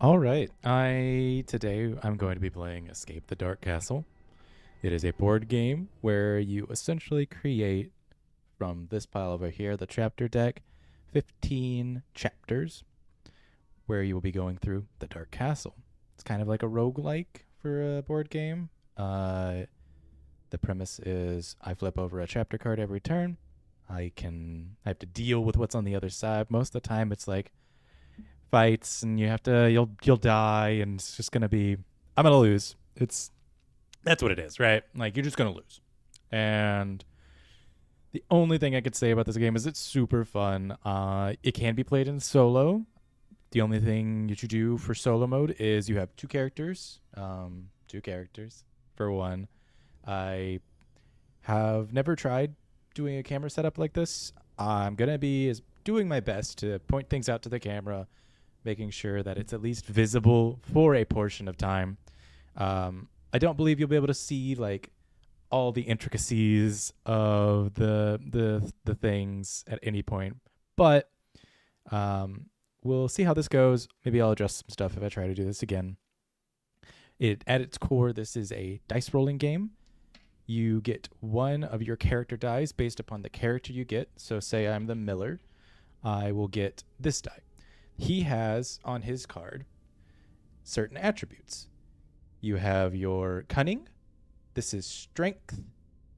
All right. Today I'm going to be playing Escape the Dark Castle. It is a board game where you essentially create from this pile over here, the chapter deck, 15 chapters where you will be going through the Dark Castle. It's kind of like a roguelike for a board game. Uh the premise is I flip over a chapter card every turn. I have to deal with what's on the other side. Most of the time it's like fights and you'll die and it's just gonna be I'm gonna lose. That's what it is, right? Like you're just gonna lose. And the only thing I could say about this game is it's super fun. It can be played in solo. The only thing that you do for solo mode is you have two characters for one. I have never tried doing a camera setup like this. I'm gonna be doing my best to point things out to the camera, making sure that it's at least visible for a portion of time. I don't believe you'll be able to see like all the intricacies of the things at any point, but we'll see how this goes. Maybe I'll adjust some stuff if I try to do this again. At its core, this is a dice rolling game. You get one of your character dice based upon the character you get. So, say I'm the Miller, I will get this die. He has on his card certain attributes. You have your cunning. This is strength,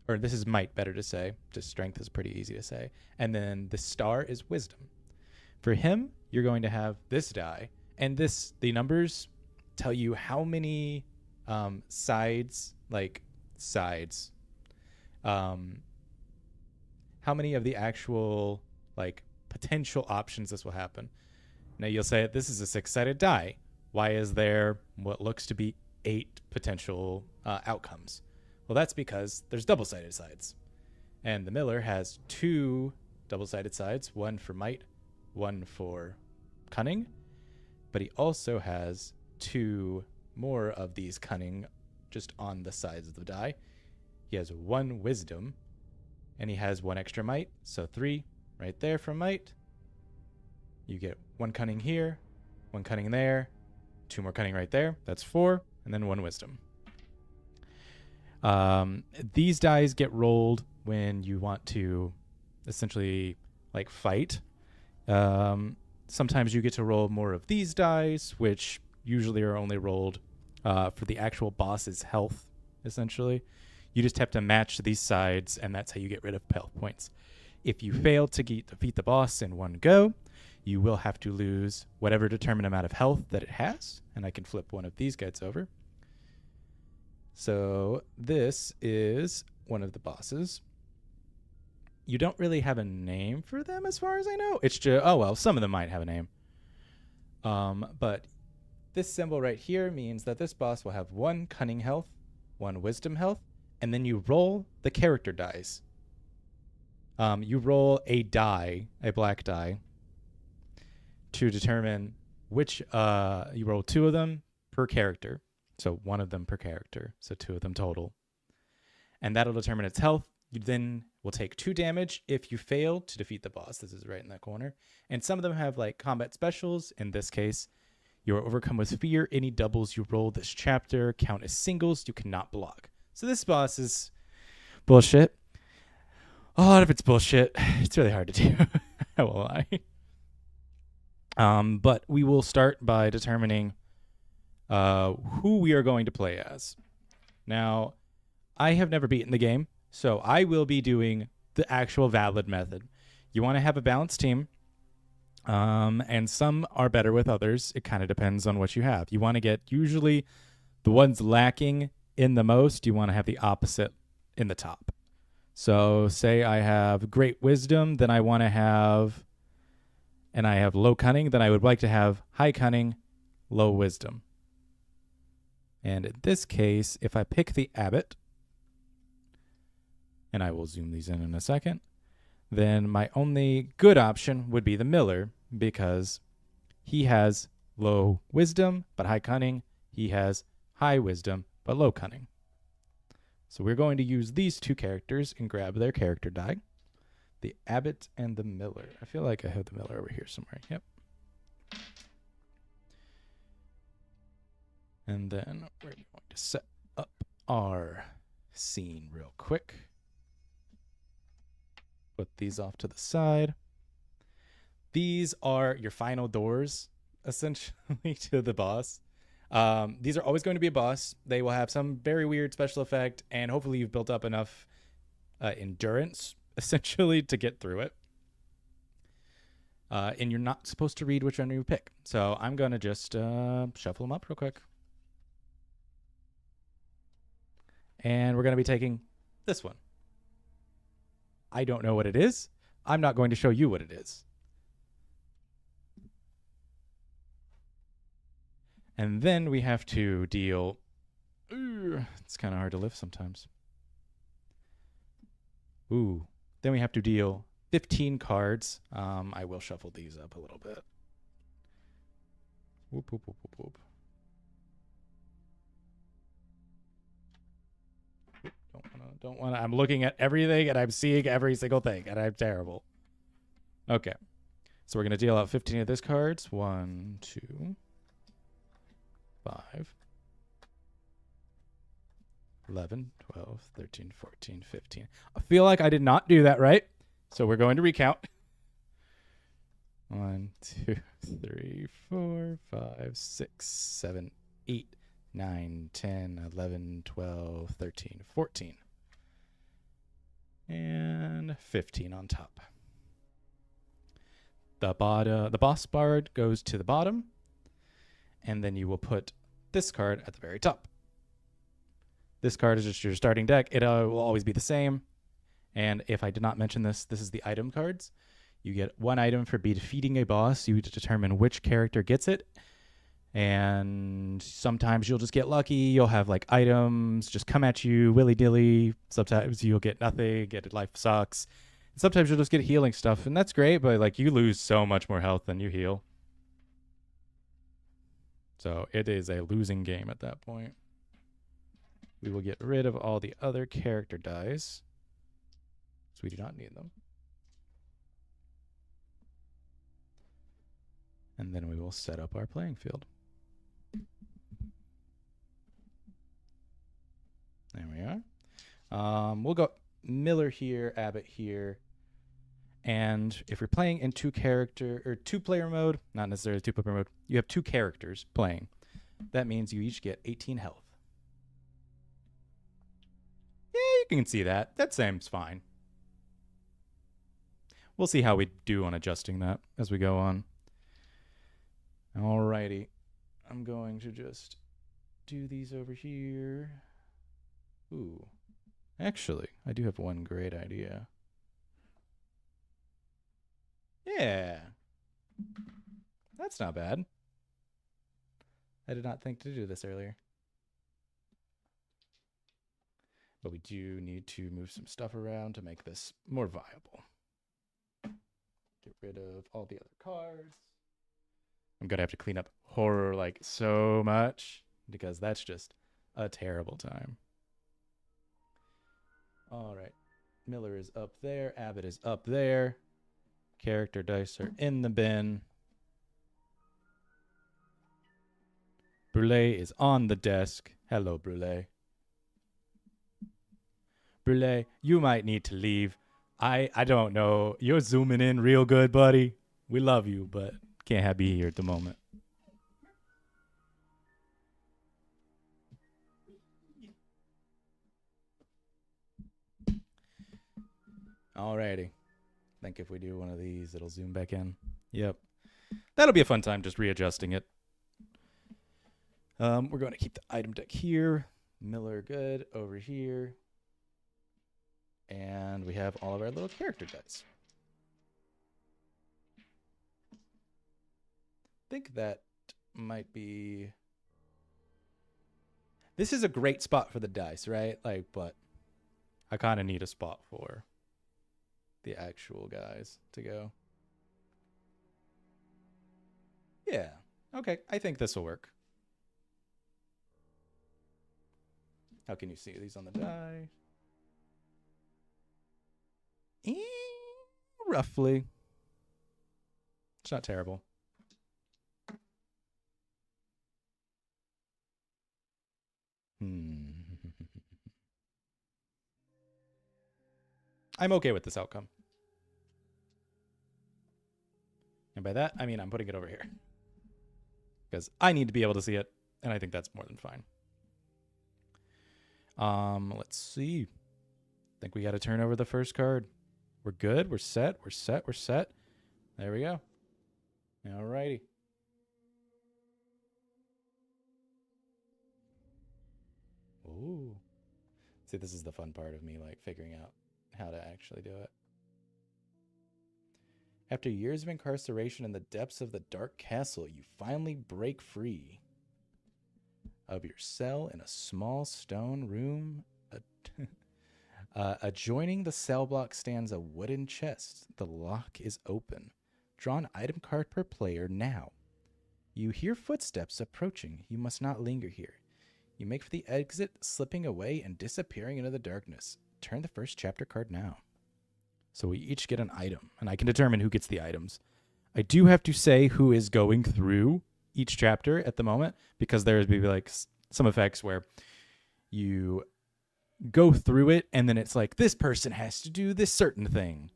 or this is might, better to say. Just strength is pretty easy to say. And then the star is wisdom. For him, you're going to have this die, and the numbers tell you how many sides, how many of the actual like potential options this will happen. Now you'll say this is a six-sided die. Why is there what looks to be 8 potential outcomes? Well, that's because there's double-sided sides. And the Miller has 2 double-sided sides, one for might, one for cunning. But he also has 2 more of these cunning just on the sides of the die. He has 1 wisdom, and he has 1 extra might, so 3 right there for might. You get 1 cunning here, 1 cunning there, 2 more cunning right there. That's 4, and then 1 wisdom. These dice get rolled when you want to essentially like fight. Sometimes you get to roll more of these dice, which usually are only rolled for the actual boss's health, essentially. You just have to match these sides, and that's how you get rid of health points. If you fail to defeat the boss in one go, you will have to lose whatever determined amount of health that it has. And I can flip one of these guys over. So this is one of the bosses. You don't really have a name for them as far as I know. It's just, oh, well, some of them might have a name. But this symbol right here means that this boss will have 1 cunning health, 1 wisdom health, and then you roll the character dice. You roll a die, a black die, to determine which, you roll 2 of them per character. So 1 of them per character, so 2 of them total. And that'll determine its health. You then will take 2 damage if you fail to defeat the boss. This is right in that corner. And some of them have like combat specials. In this case, you are overcome with fear. Any doubles you roll this chapter count as singles you cannot block. So this boss is bullshit. A lot of it's bullshit. It's really hard to do. I won't lie. But we will start by determining who we are going to play as. Now, I have never beaten the game, so I will be doing the actual valid method. You want to have a balanced team, and some are better with others. It kind of depends on what you have. You want to get usually the ones lacking in the most, you want to have the opposite in the top. So say I have great wisdom, then I want to have, and I have low cunning, then I would like to have high cunning, low wisdom. And in this case, if I pick the abbot, and I will zoom these in a second, then my only good option would be the Miller, because he has low wisdom but high cunning. He has high wisdom but low cunning. So we're going to use these 2 characters and grab their character die. The abbot and the Miller. I feel like I have the Miller over here somewhere. Yep. And then we're going to set up our scene real quick. Put these off to the side. These are your final doors, essentially, to the boss. These are always going to be a boss. They will have some very weird special effect, and hopefully you've built up enough endurance, essentially, to get through it. And you're not supposed to read which one you pick. So I'm going to just shuffle them up real quick. And we're going to be taking this one. I don't know what it is. I'm not going to show you what it is. And then we have to deal... it's kind of hard to lift sometimes. Ooh. Then we have to deal 15 cards. I will shuffle these up a little bit. Whoop, whoop, whoop, whoop, whoop. Don't wanna. I'm looking at everything and I'm seeing every single thing and I'm terrible. Okay. So we're going to deal out 15 of these cards. 1, 2, 5, 11, 12, 13, 14, 15. I feel like I did not do that right. So we're going to recount. 1, 2, 3, 4, 5, 6, 7, 8, 9, 10, 11, 12, 13, 14. And 15 on top. The boss bard goes to the bottom. And then you will put this card at the very top. This card is just your starting deck. It will always be the same. And if I did not mention this, this is the item cards. You get 1 item for defeating a boss. You determine which character gets it. And sometimes you'll just get lucky. You'll have like items just come at you willy-nilly. Sometimes you'll get nothing. Life sucks. Sometimes you'll just get healing stuff. And that's great, but like you lose so much more health than you heal. So it is a losing game at that point. We will get rid of all the other character dice. So we do not need them. And then we will set up our playing field. There we are. We'll go Miller here, Abbott here. And if you're playing in two-player mode, not necessarily two-player mode, you have 2 characters playing. That means you each get 18 health. Yeah, you can see that. That seems fine. We'll see how we do on adjusting that as we go on. Alrighty. I'm going to just do these over here. Ooh. Actually, I do have one great idea. Yeah. That's not bad. I did not think to do this earlier. But we do need to move some stuff around to make this more viable. Get rid of all the other cards. I'm going to have to clean up horror like so much because that's just a terrible time. All right. Miller is up there. Abbott is up there. Character dice are in the bin. Brule is on the desk. Hello, Brule. Brule, you might need to leave. I don't know. You're zooming in real good, buddy. We love you, but can't have you here at the moment. Alrighty. I think if we do one of these, it'll zoom back in. Yep. That'll be a fun time just readjusting it. We're going to keep the item deck here. Miller good over here. And we have all of our little character dice. I think that might be... This is a great spot for the dice, right? Like, but I kind of need a spot for the actual guys to go. Yeah. Okay. I think this will work. How can you see these on the die? Roughly. It's not terrible. I'm okay with this outcome. And by that, I mean I'm putting it over here. Because I need to be able to see it, and I think that's more than fine. Let's see. I think we got to turn over the first card. We're good. We're set. We're set. We're set. There we go. Alrighty. Ooh. See, this is the fun part of me, like, figuring out how to actually do it. After years of incarceration in the depths of the dark castle, you finally break free of your cell in a small stone room. Adjoining the cell block stands a wooden chest. The lock is open. Draw an item card per player now. You hear footsteps approaching. You must not linger here. You make for the exit, slipping away and disappearing into the darkness. Turn the first chapter card now. So we each get an item, and I can determine who gets the items. I do have to say who is going through each chapter at the moment, because there's maybe like some effects where you go through it and then it's like this person has to do this certain thing,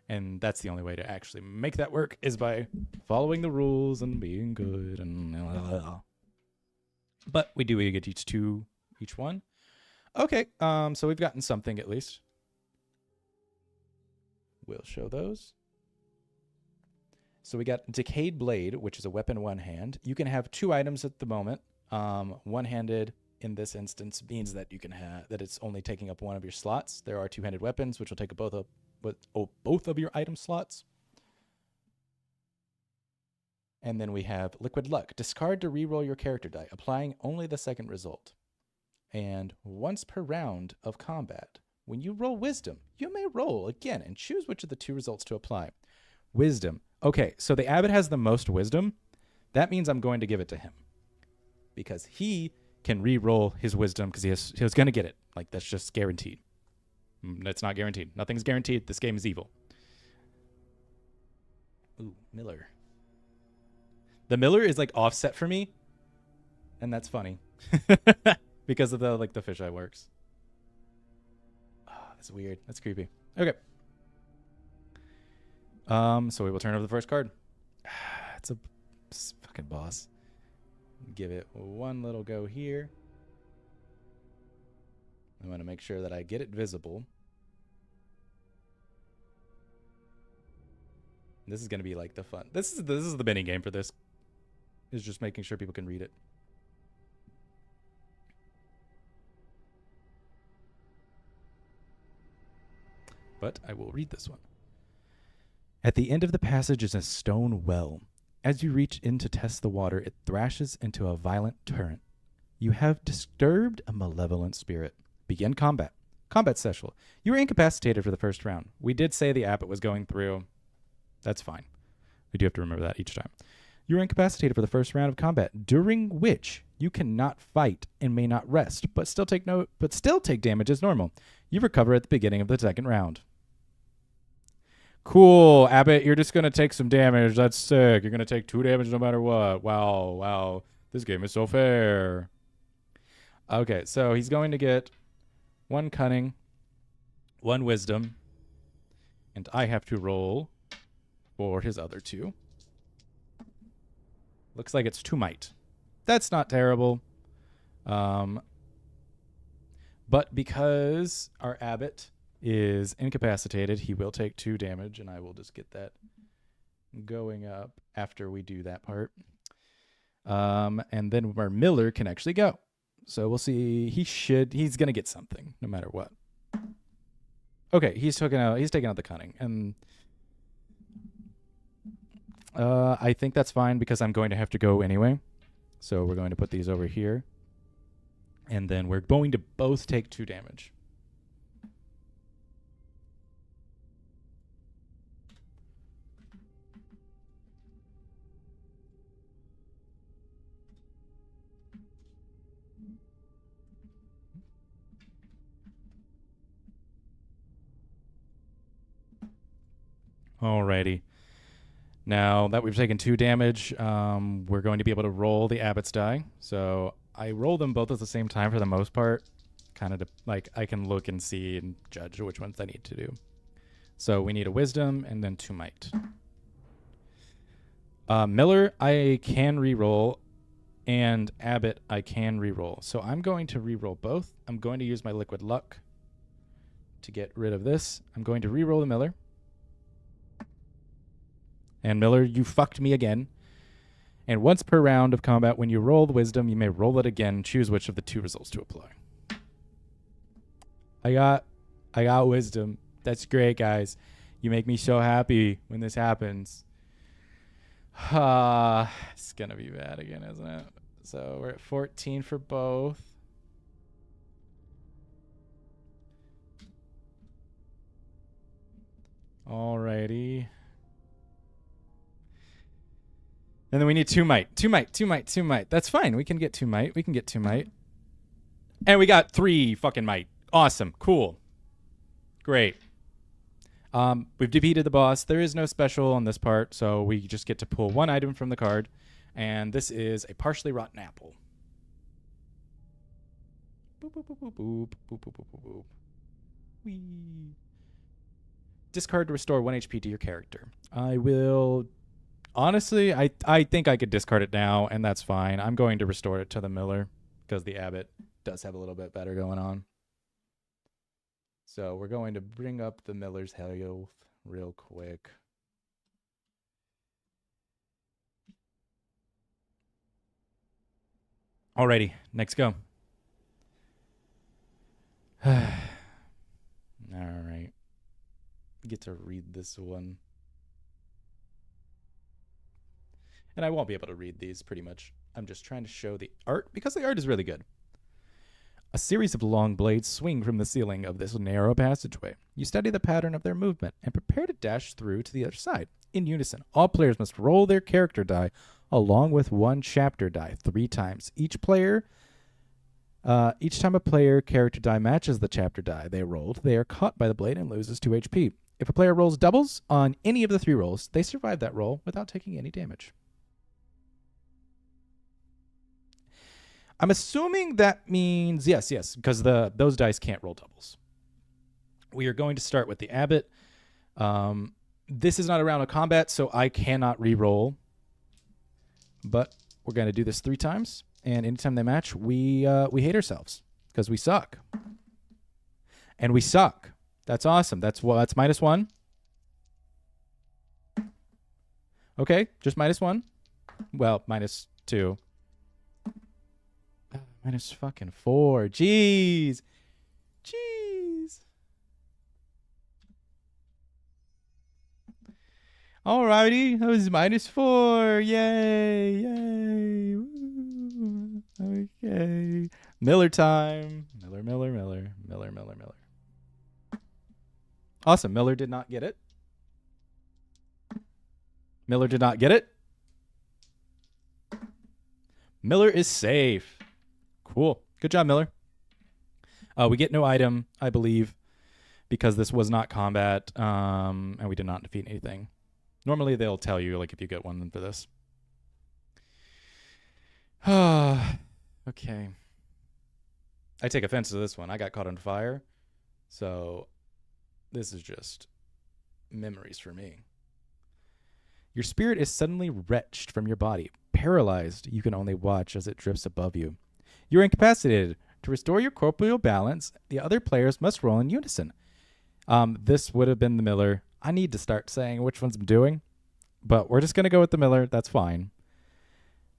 and that's the only way to actually make that work is by following the rules and being good and but we do get each one. Okay, so we've gotten something at least. We'll show those. So we got Decayed Blade, which is a weapon one hand. You can have 2 items at the moment. One-handed in this instance means that you can have that it's only taking up one of your slots. There are 2-handed weapons, which will take up both of your item slots. And then we have Liquid Luck. Discard to reroll your character die, applying only the second result. And once per round of combat, when you roll Wisdom, you may roll again and choose which of the 2 results to apply. Wisdom. Okay, so the Abbot has the most Wisdom. That means I'm going to give it to him, because he can re-roll his Wisdom because he was going to get it. Like, that's just guaranteed. That's not guaranteed. Nothing's guaranteed. This game is evil. Ooh, Miller. The Miller is like offset for me, and that's funny because of the fisheye works. Oh, that's weird. That's creepy. Okay. So we will turn over the first card. It's a fucking boss. Give it one little go here. I want to make sure that I get it visible. This is going to be like the fun. This is the mini game for this. Is just making sure people can read it. But I will read this one. At the end of the passage is a stone well. As you reach in to test the water, it thrashes into a violent torrent. You have disturbed a malevolent spirit. Begin combat. Combat special. You are incapacitated for the first round. We did say the Abbot was going through. That's fine. We do have to remember that each time. You are incapacitated for the first round of combat, during which you cannot fight and may not rest, but still take damage as normal. You recover at the beginning of the second round. Cool, Abbot, you're just going to take some damage. That's sick. You're going to take 2 damage no matter what. Wow. This game is so fair. Okay, so he's going to get 1 cunning, 1 wisdom, and I have to roll for his other 2. Looks like it's 2 might. That's not terrible. But because our Abbot is incapacitated, he will take 2 damage, and I will just get that going up after we do that part. And then our Miller can actually go. So we'll see. He's going to get something no matter what. Okay, he's taking out the cunning, and I think that's fine because I'm going to have to go anyway. So we're going to put these over here. And then we're going to both take 2 damage. Alrighty. Now that we've taken 2 damage, we're going to be able to roll the Abbot's die. So I roll them both at the same time for the most part. Kind of like I can look and see and judge which ones I need to do. So we need a wisdom and then 2 might. Miller, I can reroll, and Abbott, I can reroll. So I'm going to reroll both. I'm going to use my liquid luck to get rid of this. I'm going to reroll the Miller. And Miller, you fucked me again. And once per round of combat, when you roll the wisdom, you may roll it again. Choose which of the 2 results to apply. I got wisdom. That's great, guys. You make me so happy when this happens. It's going to be bad again, isn't it? So we're at 14 for both. Alrighty. And then we need 2 might. 2 might, 2 might, 2 might. That's fine. We can get 2 might. We can get 2 might. And we got 3 fucking might. Awesome. Cool. Great. We've defeated the boss. There is no special on this part, so we just get to pull 1 item from the card. And this is a partially rotten apple. Boop, boop, boop, boop, boop, boop, boop, boop, boop, boop. Whee. Discard to restore 1 HP to your character. I will... Honestly, I think I could discard it now, and that's fine. I'm going to restore it to the Miller, because the Abbott does have a little bit better going on. So we're going to bring up the Miller's health real quick. Alrighty, next go. All right. Get to read this one. And I won't be able to read these pretty much. I'm just trying to show the art because the art is really good. A series of long blades swing from the ceiling of this narrow passageway. You study the pattern of their movement and prepare to dash through to the other side. In unison, all players must roll their character die along with 1 chapter die 3 times. Each time a player character die matches the chapter die they rolled, they are caught by the blade and loses 2 HP. If a player rolls doubles on any of the 3 rolls, they survive that roll without taking any damage. I'm assuming that means yes, because those dice can't roll doubles. We are going to start with the Abbott. This is not a round of combat, so I cannot re-roll. But we're going to do this 3 times, and anytime they match, we hate ourselves because we suck. And we suck. That's awesome. That's -1. Okay, just -1. Well, -2. -4. Jeez. Alrighty, that was -4. Yay. Woo. Okay. Miller time. Miller. Awesome. Miller did not get it. Miller is safe. Cool. Good job, Miller. We get no item, I believe, because this was not combat, and we did not defeat anything. Normally, they'll tell you, like, if you get one for this. Okay. I take offense to this one. I got caught on fire, so this is just memories for me. Your spirit is suddenly wrenched from your body. Paralyzed, you can only watch as it drifts above you. You're incapacitated. To restore your corporeal balance, the other players must roll in unison. This would have been the Miller. I need to start saying which ones I'm doing, but we're just going to go with the Miller. That's fine.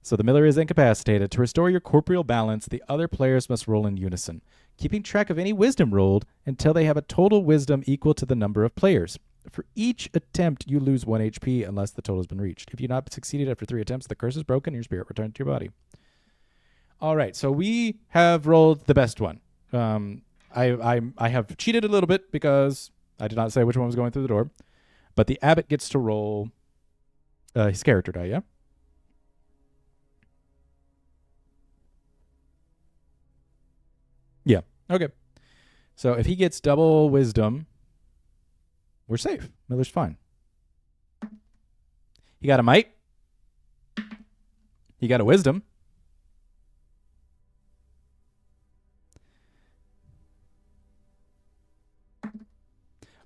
So the Miller is incapacitated. To restore your corporeal balance, the other players must roll in unison, keeping track of any wisdom rolled until they have a total wisdom equal to the number of players. For each attempt, you lose 1 HP unless the total has been reached. If you've not succeeded after 3 attempts, the curse is broken and your spirit returns to your body. All right, so we have rolled the best one. I have cheated a little bit because I did not say which one was going through the door. But the Abbott gets to roll his character die, yeah? Yeah, okay. So if he gets double wisdom, we're safe. Miller's fine. He got a might. He got a wisdom.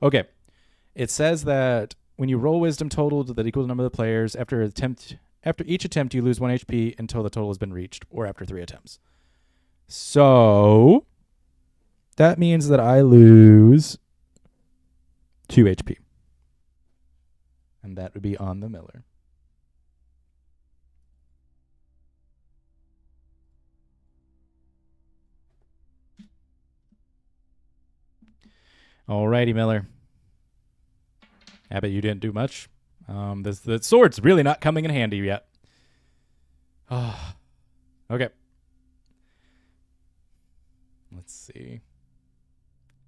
Okay. It says that when you roll wisdom total that equals the number of the players, after each attempt, you lose 1 HP until the total has been reached, or after 3 attempts. So that means that I lose 2 HP. And that would be on the Miller. Alrighty, Miller. Abbott, you didn't do much. The sword's really not coming in handy yet. Oh, okay. Let's see.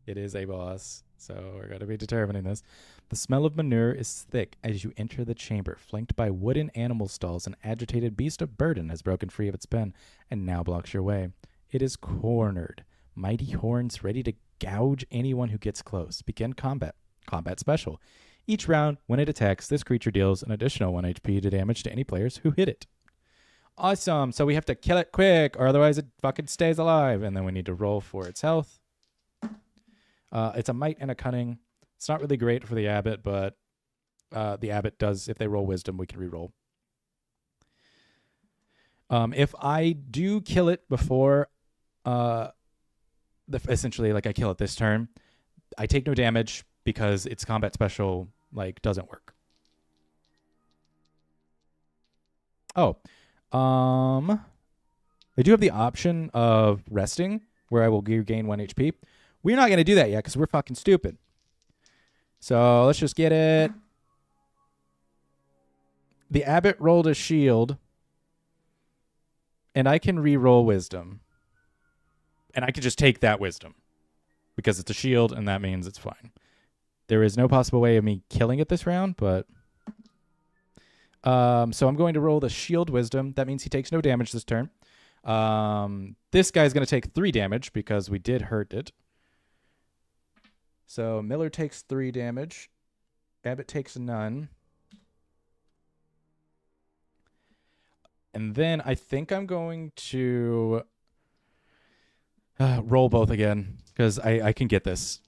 It is a boss, so we're going to be determining this. The smell of manure is thick as you enter the chamber, flanked by wooden animal stalls. An agitated beast of burden has broken free of its pen and now blocks your way. It is cornered. Mighty horns ready to gouge anyone who gets close. Begin combat. Combat special. Each round, when it attacks, this creature deals an additional 1 HP to damage to any players who hit it. Awesome. So we have to kill it quick, or otherwise it fucking stays alive. And then we need to roll for its health. It's a might and a cunning. It's not really great for the abbot, but the abbot does, if they roll wisdom, we can reroll. If I do kill it before, essentially, like I kill it this turn, I take no damage because its combat special doesn't work. Oh, I do have the option of resting, where I will gain 1 HP. We're not going to do that yet because we're fucking stupid. So let's just get it. The abbot rolled a shield, and I can re-roll wisdom. And I can just take that wisdom because it's a shield, and that means it's fine. There is no possible way of me killing it this round, but... so I'm going to roll the shield wisdom. That means he takes no damage this turn. This guy's going to take 3 damage because we did hurt it. So Miller takes 3 damage. Abbott takes none. And then I think I'm going to roll both again because I can get this.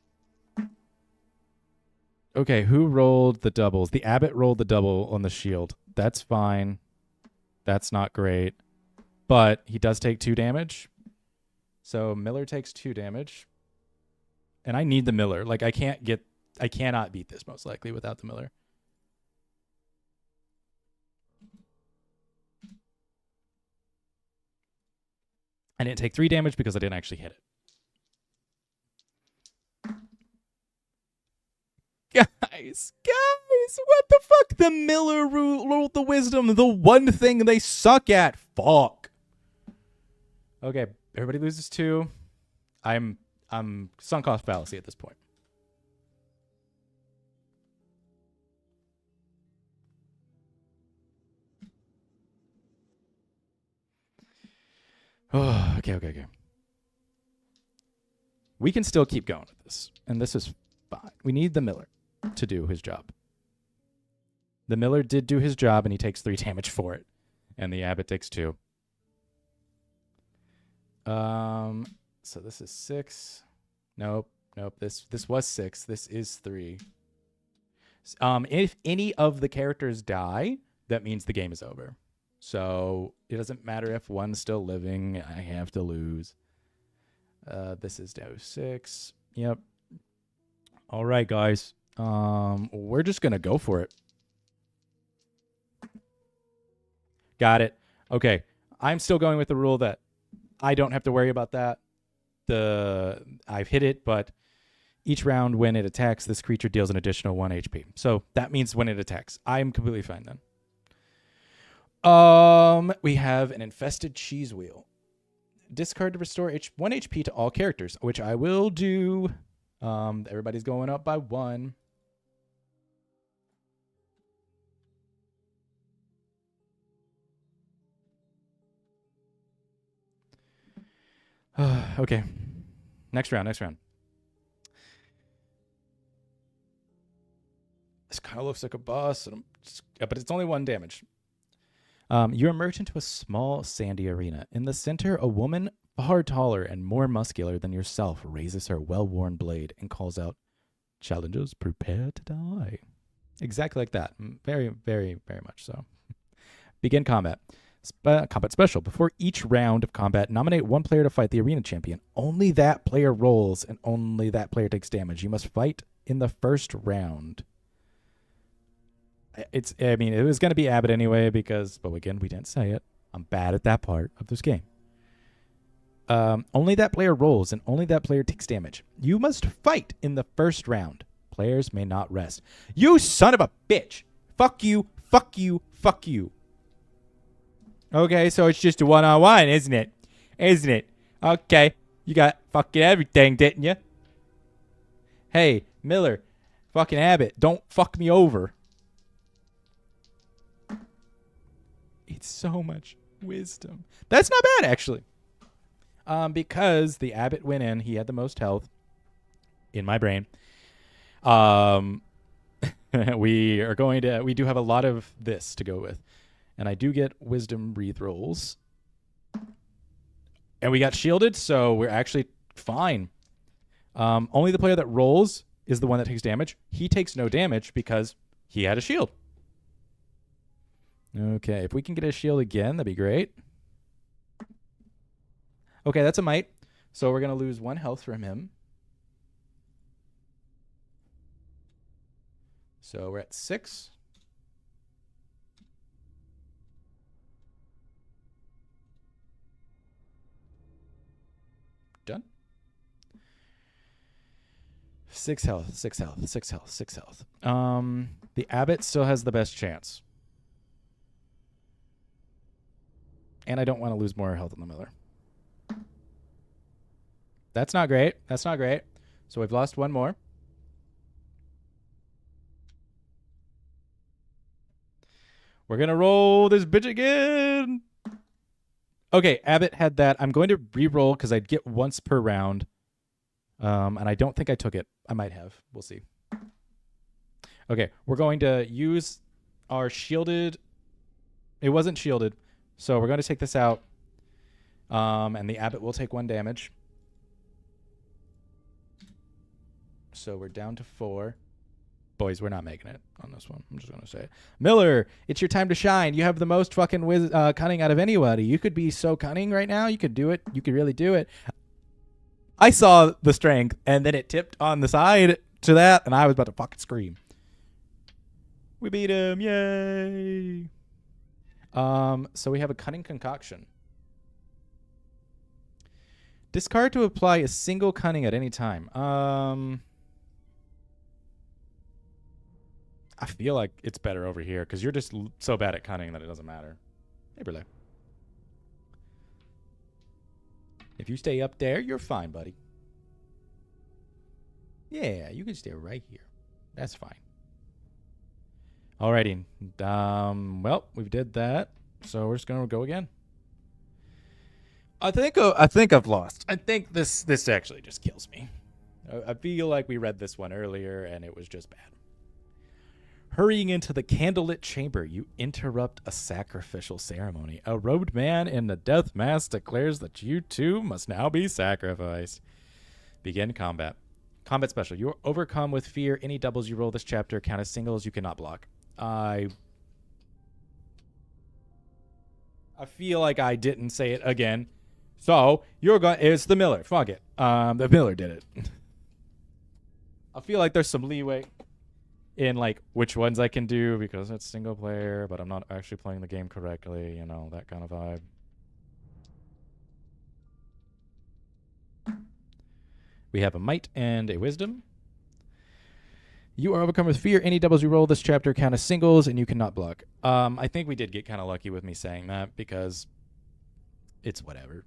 Okay, who rolled the doubles? The abbot rolled the double on the shield. That's fine. That's not great. But he does take 2 damage. So Miller takes 2 damage. And I need the Miller. I cannot beat this most likely without the Miller. I didn't take 3 damage because I didn't actually hit it. Guys, what the fuck? The Miller rolled the wisdom, the one thing they suck at. Fuck. Okay, everybody loses 2. I'm sunk cost fallacy at this point. Oh, okay. We can still keep going with this, and this is fine. We need the Miller to do his job. The Miller did do his job, and he takes 3 damage for it, and the abbot takes 2. So this is 6. Nope. This was 6. This is 3. If any of the characters die, that means the game is over. So it doesn't matter if one's still living. I have to lose. This is now 6. Yep. All right, guys. We're just gonna go for it. Got it. Okay. I'm still going with the rule that I don't have to worry about that. I've hit it, but each round when it attacks, this creature deals an additional 1 HP. So that means when it attacks. I'm completely fine then. We have an infested cheese wheel. Discard to restore 1 HP to all characters, which I will do. Everybody's going up by 1. Okay. Next round. This kind of looks like a boss, but it's only 1 damage. You emerge into a small sandy arena. In the center, a woman far taller and more muscular than yourself raises her well-worn blade and calls out, Challengers, prepare to die. Exactly like that. Very, very, very much so. Begin combat. Combat special. Before each round of combat, nominate one player to fight the arena champion. Only that player rolls and only that player takes damage. You must fight in the first round. I mean, it was going to be Abbott anyway but again, we didn't say it. I'm bad at that part of this game. Only that player rolls and only that player takes damage. You must fight in the first round. Players may not rest. You son of a bitch. Fuck you, fuck you, fuck you. Okay, so it's just a one-on-one, isn't it? Isn't it? Okay. You got fucking everything, didn't you? Hey, Miller, fucking Abbott, don't fuck me over. It's so much wisdom. That's not bad, actually. Because the Abbott went in, he had the most health in my brain. We do have a lot of this to go with. And I do get wisdom breathe rolls. And we got shielded, so we're actually fine. Only the player that rolls is the one that takes damage. He takes no damage because he had a shield. Okay, if we can get a shield again, that'd be great. Okay, that's a might. So we're going to lose 1 health from him. So we're at 6. Done. 6 health, 6 health, 6 health, 6 health. The Abbott still has the best chance. And I don't want to lose more health on the Miller. That's not great. That's not great. So we've lost 1 more. We're going to roll this bitch again. Okay, Abbott had that. I'm going to re-roll because I'd get once per round. And I don't think I took it. I might have. We'll see. Okay, we're going to use our shielded. It wasn't shielded. So we're going to take this out. And the Abbott will take 1 damage. So we're down to 4. Boys, we're not making it on this one. I'm just going to say it. Miller, it's your time to shine. You have the most fucking cunning out of anybody. You could be so cunning right now. You could do it. You could really do it. I saw the strength, and then it tipped on the side to that, and I was about to fucking scream. We beat him. Yay. So we have a cunning concoction. Discard to apply a single cunning at any time. I feel like it's better over here because you're just so bad at cunning that it doesn't matter. Hey, Burley. If you stay up there, you're fine, buddy. Yeah, you can stay right here. That's fine. Alrighty. Well, we did that, so we're just gonna go again. I think I've lost. I think this actually just kills me. I feel like we read this one earlier and it was just bad. Hurrying into the candlelit chamber, you interrupt a sacrificial ceremony. A robed man in the death mask declares that you too must now be sacrificed. Begin combat. Combat special. You are overcome with fear. Any doubles you roll this chapter count as singles you cannot block. I feel like I didn't say it again. So you're going. It's the Miller. Fuck it. The Miller did it. I feel like there's some leeway in like which ones I can do because it's single player, but I'm not actually playing the game correctly. You know, that kind of vibe. We have a might and a wisdom. You are overcome with fear. Any doubles you roll this chapter count as singles, and you cannot block. I think we did get kind of lucky with me saying that because it's whatever.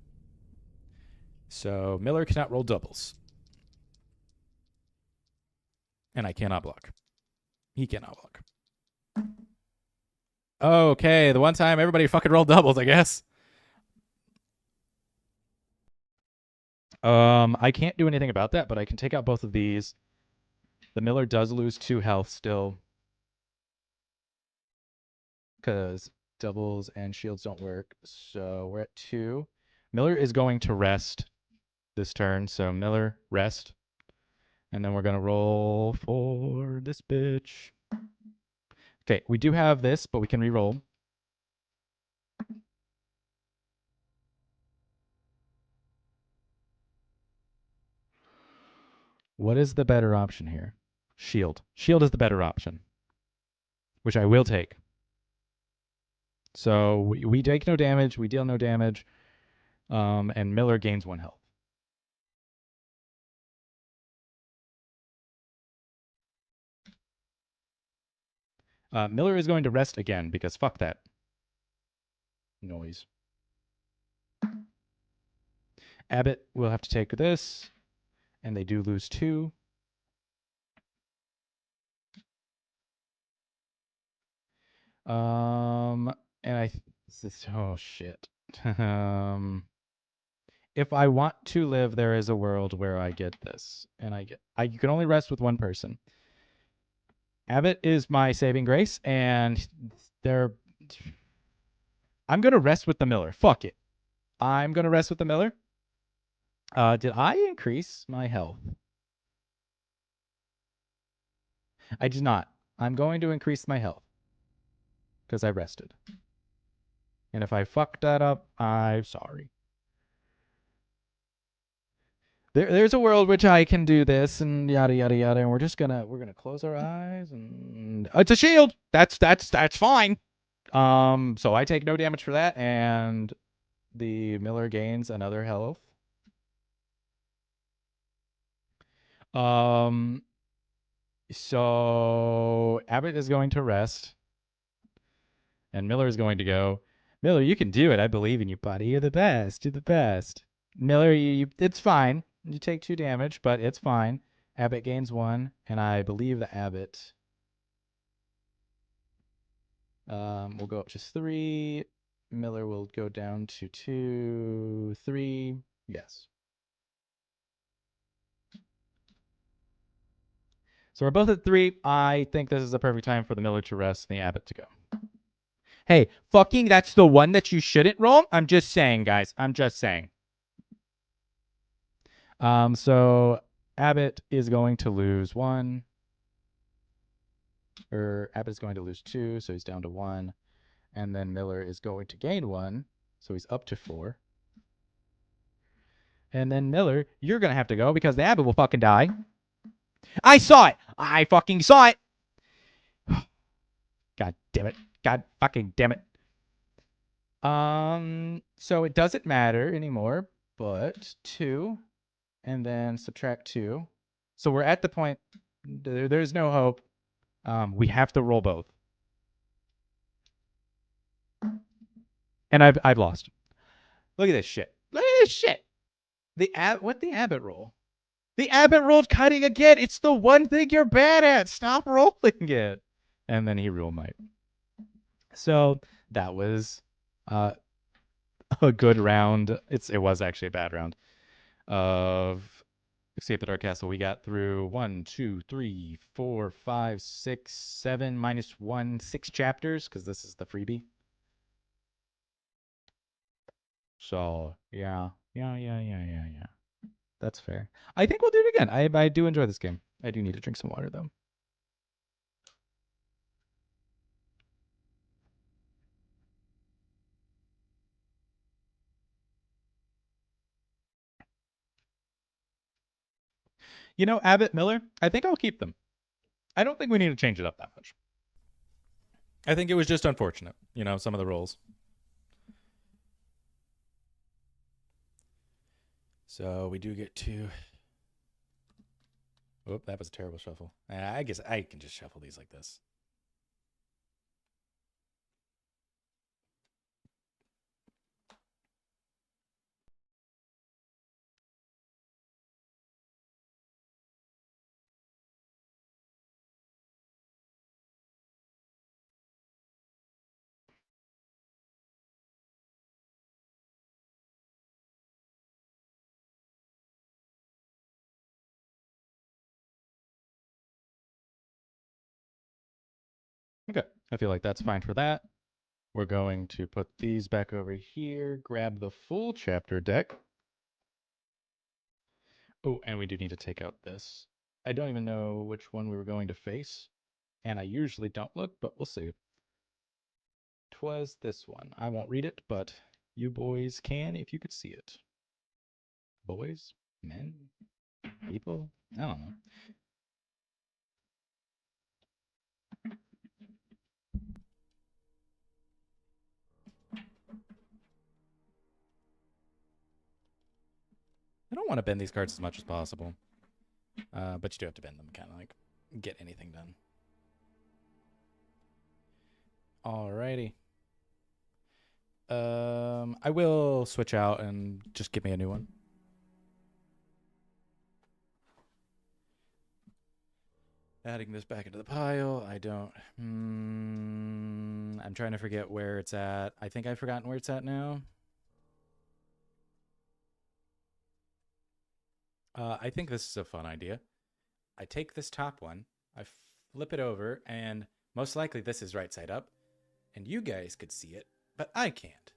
So Miller cannot roll doubles. And I cannot block. He cannot block. Okay, the one time everybody fucking rolled doubles, I guess. I can't do anything about that, but I can take out both of these. The Miller does lose 2 health still. Because doubles and shields don't work. So we're at 2. Miller is going to rest this turn. So Miller, rest. And then we're going to roll for this bitch. Okay, we do have this, but we can re-roll. What is the better option here? Shield. Shield is the better option, which I will take. So we take no damage, we deal no damage, and Miller gains 1 health. Miller is going to rest again because fuck that noise. Abbott will have to take this, and they do lose 2. And oh shit. If I want to live, there is a world where I get this, and you can only rest with 1 person. Abbott is my saving grace, and I'm gonna rest with the Miller. Fuck it. I'm gonna rest with the Miller. Did I increase my health? I did not. I'm going to increase my health because I rested. And if I fucked that up, I'm sorry. There's a world which I can do this and yada yada yada, and we're gonna close our eyes and it's a shield. That's fine. So I take no damage for that, and the Miller gains another health. So Abbott is going to rest, and Miller is going to go. Miller, you can do it. I believe in you, buddy. You're the best. You're the best. Miller, it's fine. You take 2 damage, but it's fine. Abbott gains 1, and I believe that Abbott will go up to 3. Miller will go down to 2, 3. Yes. So we're both at 3. I think this is the perfect time for the Miller to rest and the Abbott to go. Hey, fucking that's the one that you shouldn't roll? I'm just saying, guys. I'm just saying. So Abbott is going to lose 1. Or Abbott is going to lose 2, so he's down to 1. And then Miller is going to gain 1, so he's up to 4. And then Miller, you're going to have to go because the Abbott will fucking die. I saw it! I fucking saw it! God damn it. God fucking damn it. So it doesn't matter anymore, but 2, and then subtract 2. So we're at the point, there's no hope. We have to roll both. And I've lost. Look at this shit. Look at this shit. What the Abbott roll? The Abbott rolled cutting again. It's the one thing you're bad at. Stop rolling it. And then he rolled might. So that was a good round. It was actually a bad round of Escape the Dark Castle. We got through 1, 2, 3, 4, 5, 6, 7 minus 1, 6 chapters because this is the freebie. So yeah. That's fair. I think we'll do it again. I do enjoy this game. I do need to drink some water though. You know, Abbott, Miller, I think I'll keep them. I don't think we need to change it up that much. I think it was just unfortunate, some of the rolls. So we do get to. Oh, that was a terrible shuffle. I guess I can just shuffle these like this. Okay, I feel like that's fine for that. We're going to put these back over here, grab the full chapter deck. Oh, and we do need to take out this I don't even know which one we were going to face, and I usually don't look, but we'll see. 'Twas this one. I won't read it, but you boys can if you could see it. Boys? Men? People? I don't know. I don't want to bend these cards as much as possible. But you do have to bend them, kind of like get anything done. Alrighty. I will switch out and just give me a new one. Adding this back into the pile. I don't. I'm trying to forget where it's at. I think I've forgotten where it's at now. I think this is a fun idea. I take this top one, I flip it over, and most likely this is right side up, and you guys could see it, but I can't.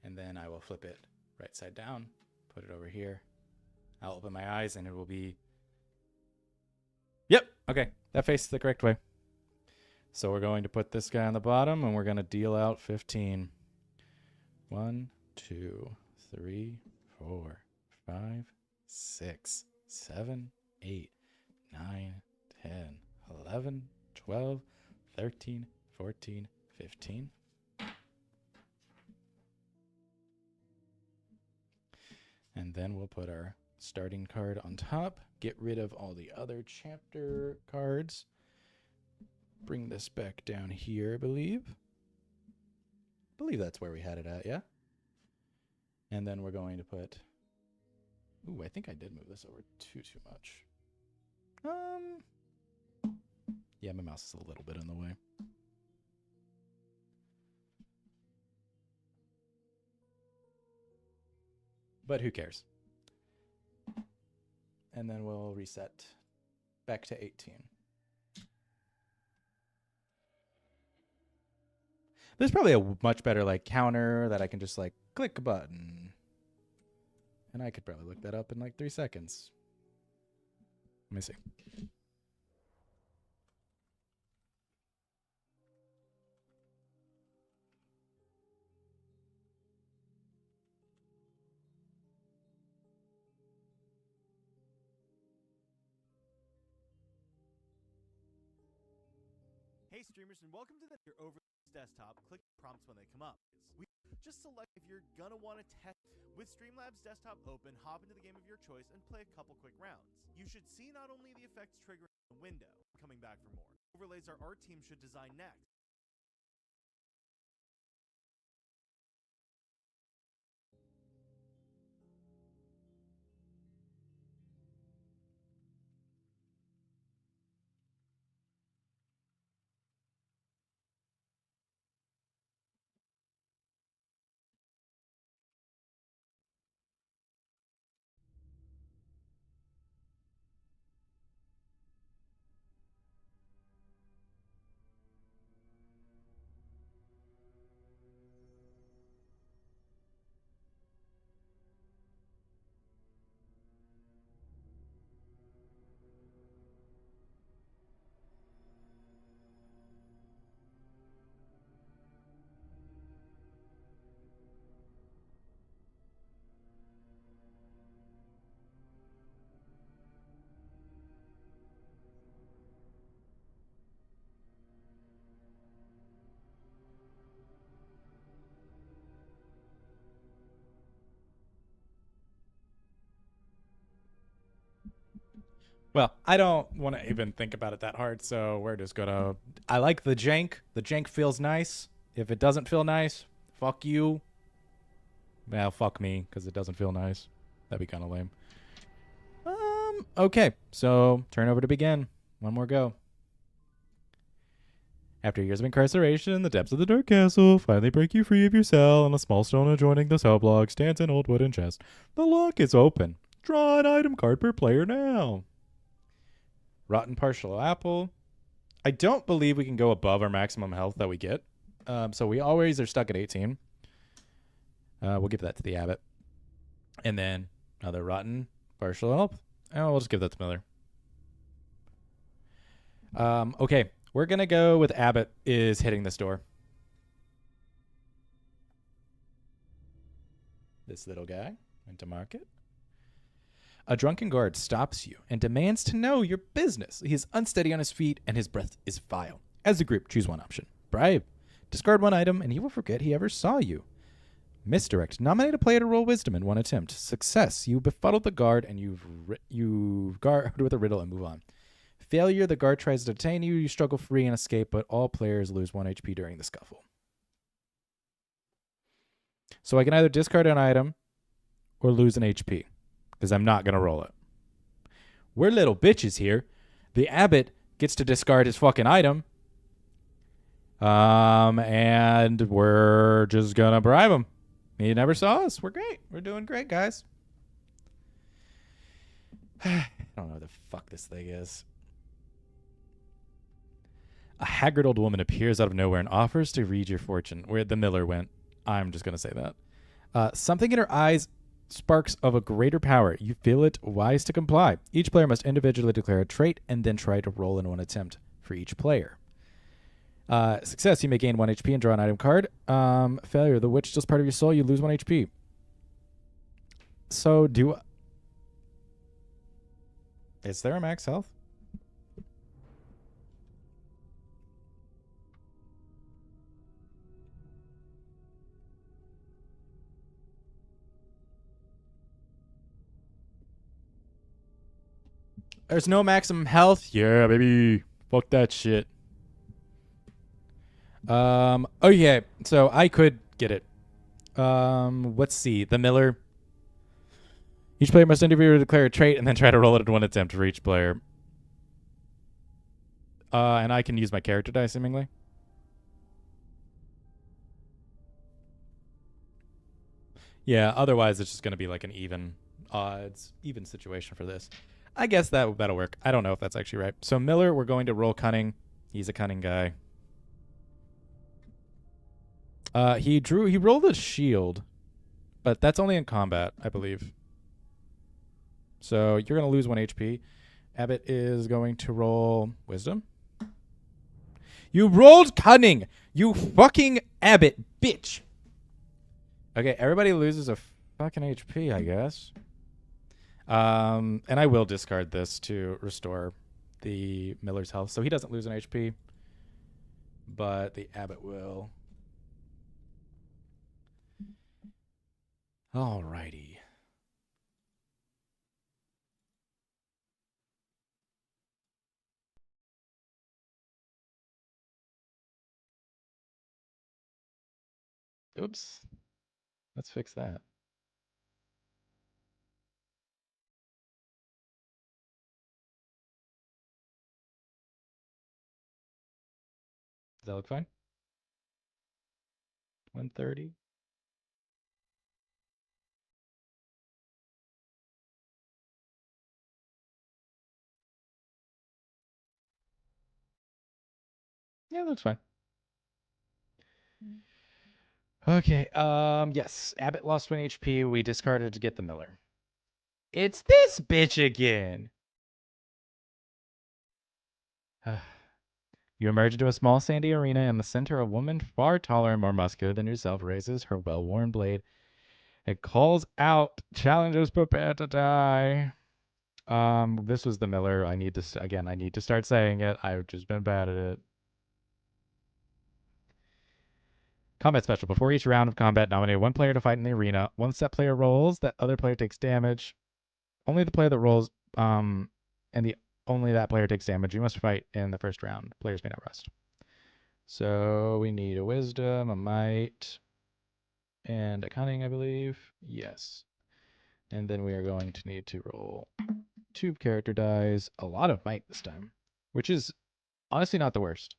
And then I will flip it right side down, put it over here. I'll open my eyes, and it will be... Yep, okay, that faces the correct way. So we're going to put this guy on the bottom, and we're going to deal out 15. 1, 2, 3, 4, 5, 6, 7, 8, 9, 10, 11, 12, 13, 14, 15. And then we'll put our starting card on top, get rid of all the other chapter cards. Bring this back down here, I believe. I believe that's where we had it at, yeah? And then we're going to put... Ooh, I think I did move this over too much. Yeah, my mouse is a little bit in the way. But who cares? And then we'll reset back to 18. There's probably a much better like counter that I can just like click a button. And I could probably look that up in like 3 seconds. Let me see. Hey streamers, and welcome to your Overlord's desktop. Click prompts when they come up. We just select if you're gonna want to test. With Streamlabs desktop open, hop into the game of your choice and play a couple quick rounds. You should see not only the effects triggering the window, coming back for more. Overlays our art team should design next. Well, I don't want to even think about it that hard, so we're just gonna... I like the jank. The jank feels nice. If it doesn't feel nice, fuck you. Well, fuck me, because it doesn't feel nice. That'd be kind of lame. Okay, so turn over to begin. One more go. After years of incarceration, the depths of the dark castle finally break you free of your cell. On a small stone adjoining the cell block stands an old wooden chest. The lock is open. Draw an item card per player now. Rotten partial apple. I don't believe we can go above our maximum health that we get. So we always are stuck at 18. We'll give that to the abbot. And then another rotten partial health. Oh, we'll just give that to Miller. Okay, we're gonna go with Abbott is hitting this door. This little guy went to market. A drunken guard stops you and demands to know your business. He is unsteady on his feet and his breath is vile. As a group, choose one option. Bribe. Discard one item and he will forget he ever saw you. Misdirect. Nominate a player to roll wisdom in one attempt. Success. You befuddle the guard and you guard with a riddle and move on. Failure. The guard tries to detain you. You struggle free and escape, but all players lose 1 HP during the scuffle. So I can either discard an item or lose an HP because I'm not going to roll it. We're little bitches here. The abbot gets to discard his fucking item. And we're just going to bribe him. He never saw us. We're great. We're doing great, guys. I don't know what the fuck this thing is. A haggard old woman appears out of nowhere and offers to read your fortune. Where the miller went. I'm just going to say that. Something in her eyes sparks of a greater power. You feel it wise to comply. Each player must individually declare a trait and then try to roll in one attempt for each player. Success, you may gain 1 HP and draw an item card. Failure, the witch steals part of your soul. You lose 1 HP. So is there a max health? There's no maximum health. Yeah, baby. Fuck that shit. Oh yeah. So I could get it. Let's see. The miller. Each player must individually declare a trait and then try to roll it in one attempt for each player. And I can use my character die, seemingly. Yeah, otherwise it's just going to be like an even odds, even situation for this. I guess that'll work. I don't know if that's actually right. So Miller, we're going to roll cunning. He's a cunning guy. He rolled a shield, but that's only in combat, I believe. So you're going to lose 1 HP. Abbott is going to roll wisdom. You rolled cunning. You fucking Abbott, bitch. Okay, everybody loses a fucking HP, I guess. And I will discard this to restore the Miller's health. So he doesn't lose an HP, but the Abbott will. Alrighty. Oops. Let's fix that. Does that look fine? 130. Yeah, that looks fine. Okay. Yes. Abbott lost 1 HP. We discarded to get the Miller. It's this bitch again. You emerge into a small sandy arena. In the center, a woman far taller and more muscular than yourself raises her well-worn blade. It calls out, "Challengers prepare to die." This was the Miller. I need to start saying it. I've just been bad at it. Combat special. Before each round of combat, nominate 1 player to fight in the arena. Once that player rolls, that other player takes damage. Only the player that rolls, only that player takes damage. You must fight in the first round. Players may not rest. So we need a wisdom, a might, and a cunning, I believe. Yes. And then we are going to need to roll 2 character dies, a lot of might this time, which is honestly not the worst.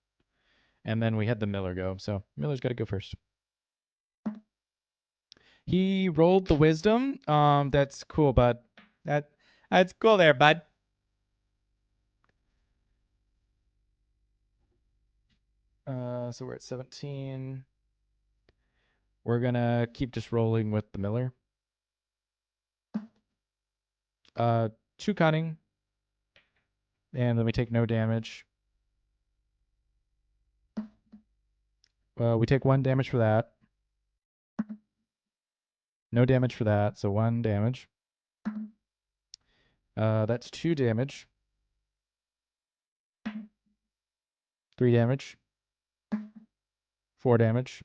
And then we had the Miller go, so Miller's got to go first. He rolled the wisdom. That's cool, bud. That's cool there, bud. So we're at 17. We're gonna keep just rolling with the Miller. 2 cunning, and then we take no damage. we take 1 damage for that. No damage for that, so 1 damage. That's 2 damage. 3 damage. 4 damage.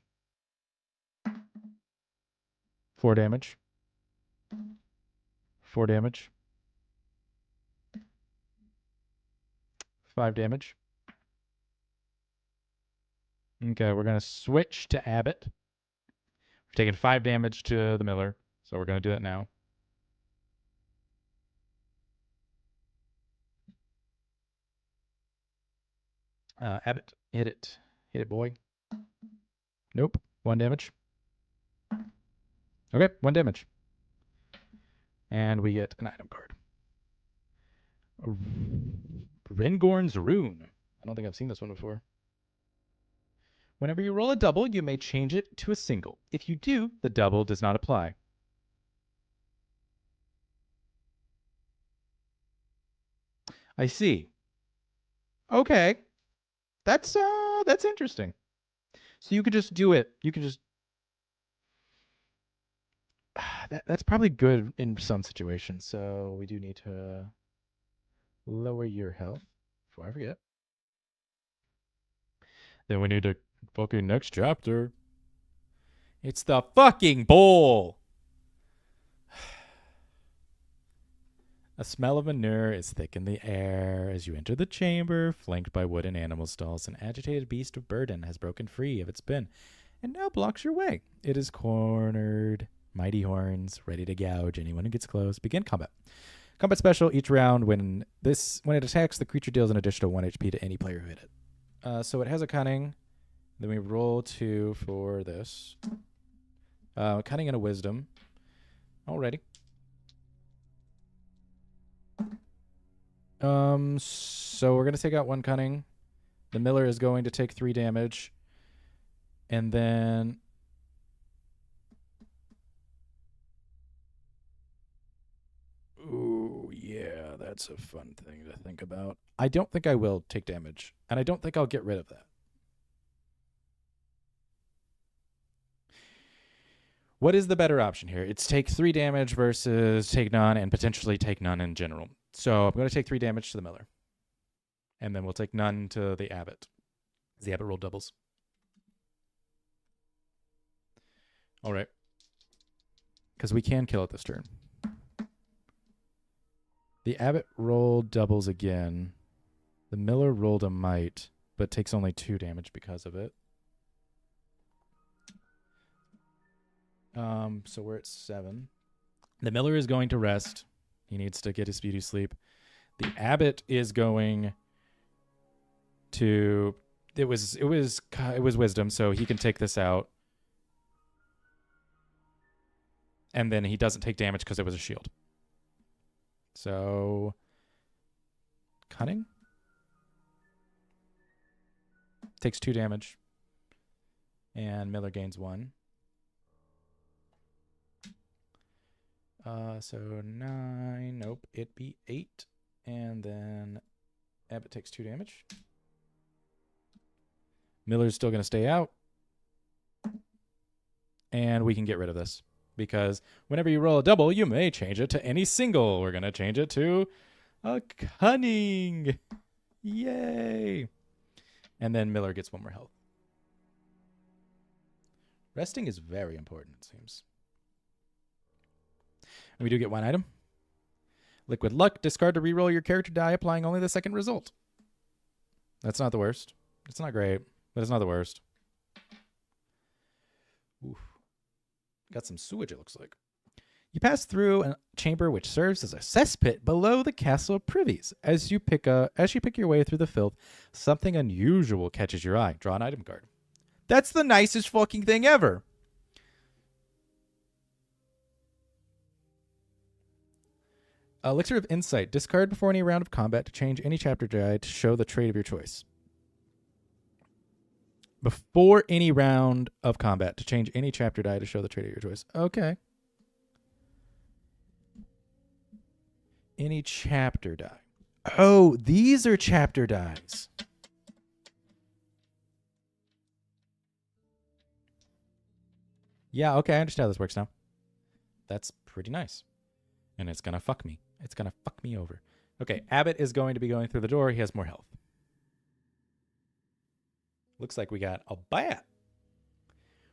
4 damage. 4 damage. 5 damage. Okay, we're going to switch to Abbott. We're taking 5 damage to the Miller, so we're going to do that now. Abbott, hit it. Hit it, boy. Nope. 1 damage. Okay, 1 damage. And we get an item card. Rengorn's Rune. I don't think I've seen this one before. Whenever you roll a double, you may change it to a single. If you do, the double does not apply. I see. Okay. That's interesting. So you could just do it. You could just that's probably good in some situations. So we do need to lower your health before I forget. Then we need to fucking next chapter. It's the fucking bowl. A smell of manure is thick in the air as you enter the chamber, flanked by wooden animal stalls. An agitated beast of burden has broken free of its pen and now blocks your way. It is cornered, mighty horns, ready to gouge anyone who gets close. Begin combat. Combat special each round. When it attacks, the creature deals an additional 1 HP to any player who hit it. So it has a cunning. Then we roll 2 for this. Cunning and a wisdom. Alrighty. So we're going to take out 1 cunning. The Miller is going to take 3 damage. And then ooh, yeah, that's a fun thing to think about. I don't think I will take damage, and I don't think I'll get rid of that. What is the better option here? It's take 3 damage versus take none and potentially take none in general. So I'm going to take 3 damage to the Miller. And then we'll take none to the Abbott. The Abbott rolled doubles. All right. Because we can kill it this turn. The Abbott rolled doubles again. The Miller rolled a might, but takes only 2 damage because of it. So we're at 7. The Miller is going to rest. He needs to get his beauty sleep. The Abbott is going to. It was wisdom, so he can take this out, and then he doesn't take damage because it was a shield. So, cunning takes 2 damage, and Miller gains 1. So 9. Nope, it'd be 8, and then Abbott takes 2 damage. Miller's still going to stay out, and we can get rid of this because whenever you roll a double, you may change it to any single. We're going to change it to a cunning. Yay! And then Miller gets 1 more health. Resting is very important, it seems. And we do get 1 item. Liquid Luck. Discard to reroll your character die, applying only the second result. That's not the worst. It's not great, but it's not the worst. Oof. Got some sewage, it looks like. You pass through a chamber which serves as a cesspit below the castle privies. As you pick your way through the filth, something unusual catches your eye. Draw an item card. That's the nicest fucking thing ever. Elixir of Insight. Discard before any round of combat to change any chapter die to show the trait of your choice. Before any round of combat to change any chapter die to show the trait of your choice. Okay. Any chapter die. Oh, these are chapter dies. Yeah, okay, I understand how this works now. That's pretty nice. And it's going to fuck me. It's going to fuck me over. Okay, Abbott is going to be going through the door. He has more health. Looks like we got a bat.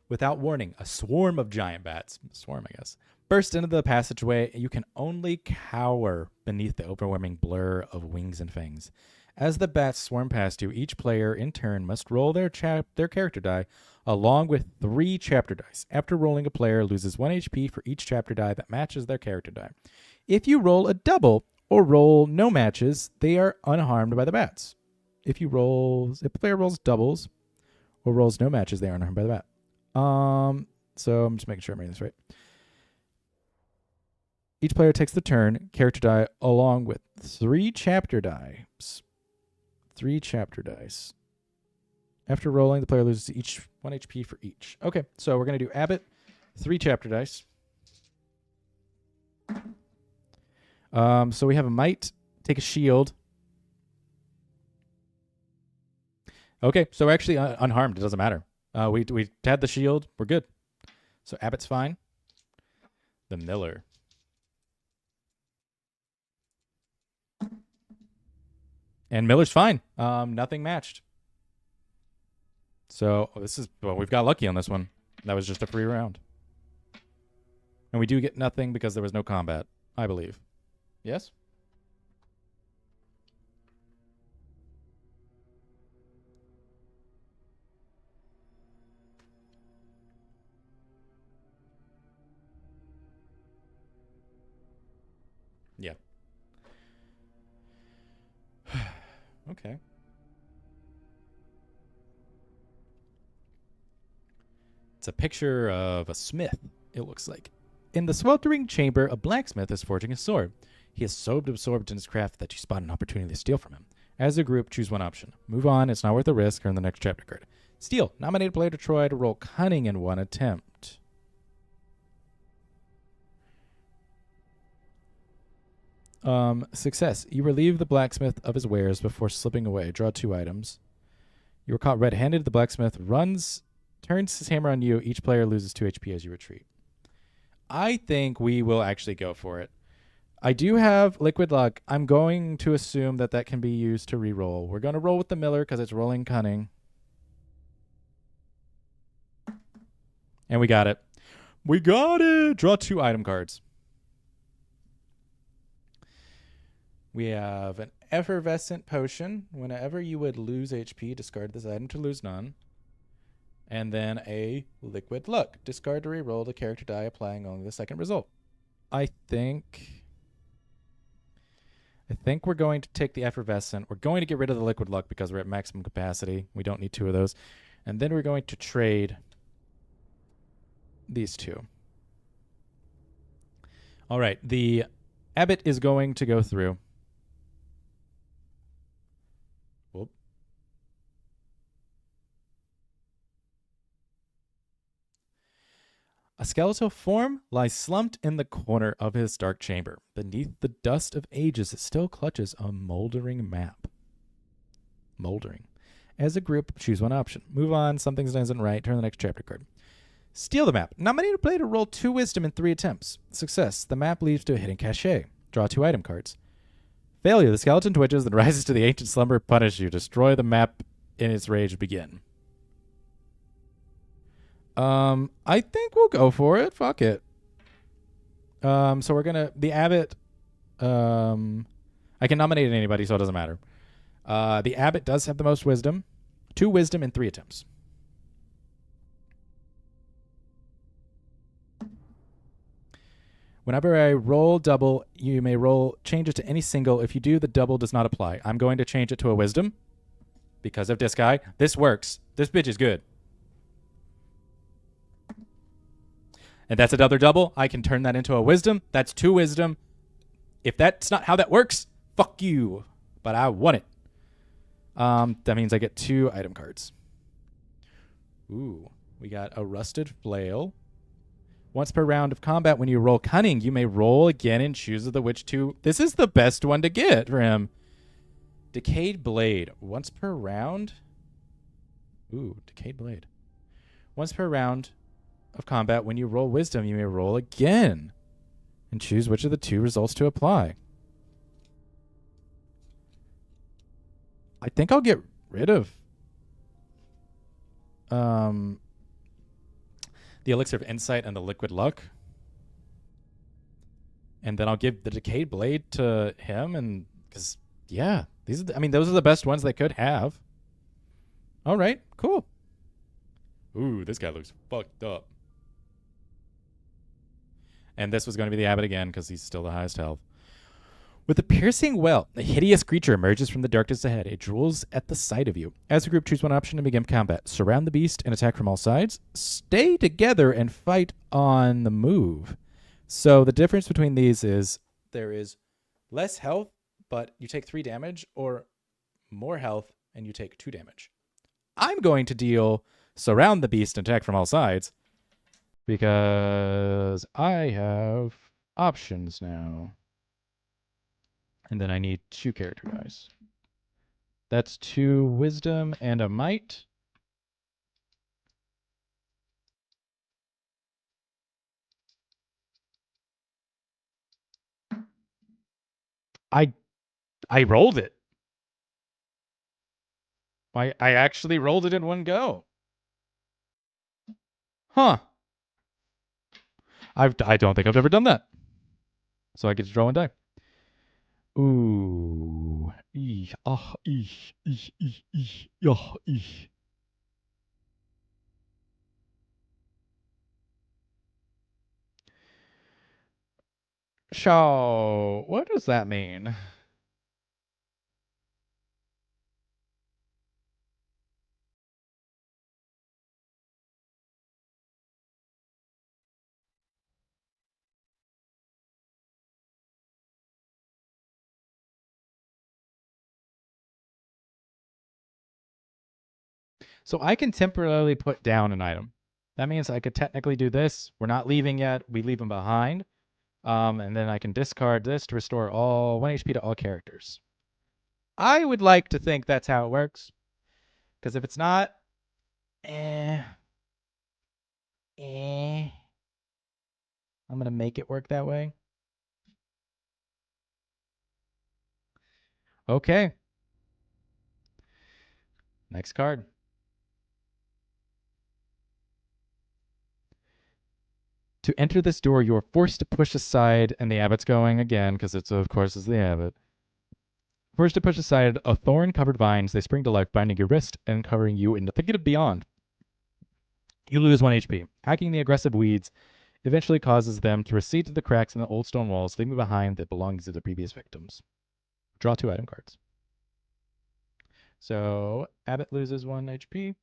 Without warning, a swarm of giant bats, swarm I guess, burst into the passageway. You can only cower beneath the overwhelming blur of wings and fangs. As the bats swarm past you, each player in turn must roll their character die along with 3 chapter dice. After rolling, a player loses 1 HP for each chapter die that matches their character die. If you roll a double or roll no matches, they are unharmed by the bats. If a player rolls doubles or rolls no matches, they are unharmed by the bat. So I'm just making sure I'm reading this right. Each player takes the turn, character die, along with 3 chapter dice. 3 chapter dice. After rolling, the player loses each 1 HP for each. Okay, so we're going to do Abbott, 3 chapter dice. So we have a might, take a shield. Okay, so we're actually unharmed. It doesn't matter. We had the shield. We're good. So Abbott's fine. The Miller. And Miller's fine. Nothing matched. So we've got lucky on this one. That was just a free round. And we do get nothing because there was no combat, I believe. Yes? Yeah. Okay. It's a picture of a smith, it looks like. In the sweltering chamber, a blacksmith is forging a sword. He is so absorbed in his craft that you spot an opportunity to steal from him. As a group, choose one option. Move on, it's not worth the risk, earn the next chapter card. Steal. Nominate a player to try to roll cunning in one attempt. Success. You relieve the blacksmith of his wares before slipping away. Draw 2 items. You were caught red-handed. The blacksmith turns his hammer on you. Each player loses 2 HP as you retreat. I think we will actually go for it. I do have liquid luck. I'm going to assume that can be used to re-roll. We're going to roll with the Miller because it's rolling cunning. And we got it. We got it! Draw 2 item cards. We have an effervescent potion. Whenever you would lose HP, discard this item to lose none. And then a liquid luck. Discard to reroll the character die, applying only the second result. I think we're going to take the effervescent. We're going to get rid of the liquid luck because we're at maximum capacity. We don't need 2 of those. And then we're going to trade these 2. All right. The Abbott is going to go through. Whoop. A skeletal form lies slumped in the corner of his dark chamber. Beneath the dust of ages, it still clutches a moldering map. Moldering. As a group, choose one option. Move on, something isn't right, turn the next chapter card. Steal the map. Nominate a player to roll 2 wisdom in 3 attempts. Success. The map leads to a hidden cache. Draw 2 item cards. Failure. The skeleton twitches and rises to the ancient slumber. Punish you. Destroy the map in its rage. Begin. I think we'll go for it. Fuck it. So we're gonna the Abbott. I can nominate anybody, so it doesn't matter. The Abbott does have the most wisdom. 2 wisdom in 3 attempts. Whenever I roll double, you may change it to any single. If you do, the double does not apply. I'm going to change it to a wisdom because of this guy. This works. This bitch is good. And that's another double. I can turn that into a wisdom. That's 2 wisdom. If that's not how that works, fuck you. But I want it. That means I get 2 item cards. Ooh, we got a rusted flail. Once per round of combat, when you roll cunning, you may roll again and choose of the which 2. This is the best one to get for him. Decayed blade. Once per round. Ooh, decayed blade. Once per round. of combat, when you roll wisdom, you may roll again and choose which of the two results to apply. I think I'll get rid of the Elixir of Insight and the Liquid Luck. And then I'll give the Decayed Blade to him, and because yeah, those are the best ones they could have. All right, cool. Ooh, this guy looks fucked up. And this was going to be the Abbot again because he's still the highest health. With a piercing well, a hideous creature emerges from the darkness ahead. It drools at the sight of you. As a group, choose one option to begin combat. Surround the beast and attack from all sides. Stay together and fight on the move. So the difference between these is there is less health, but you take 3 damage, or more health and you take 2 damage. I'm going to deal surround the beast and attack from all sides because I have options now. And then I need 2 character dice. That's 2 wisdom and a might. I rolled it. I actually rolled it in one go. Huh. I don't think I've ever done that. So I get to draw 1 die. Ooh. Eesh. Ah. Eesh. Eesh. Eesh. Eesh. Yah. Eesh. So, what does that mean? So I can temporarily put down an item. That means I could technically do this. We're not leaving yet. We leave them behind. And then I can discard this to restore all 1 HP to all characters. I would like to think that's how it works. Because if it's not, I'm going to make it work that way. Okay. Next card. To enter this door, you are forced to push aside, and the abbot's going again, because it's, of course, is the abbot. Forced to push aside a thorn-covered vines. They spring to life, binding your wrist and covering you in the thicket of beyond. You lose 1 HP. Hacking the aggressive weeds eventually causes them to recede to the cracks in the old stone walls, leaving behind the belongings of the previous victims. Draw 2 item cards. So, abbot loses 1 HP.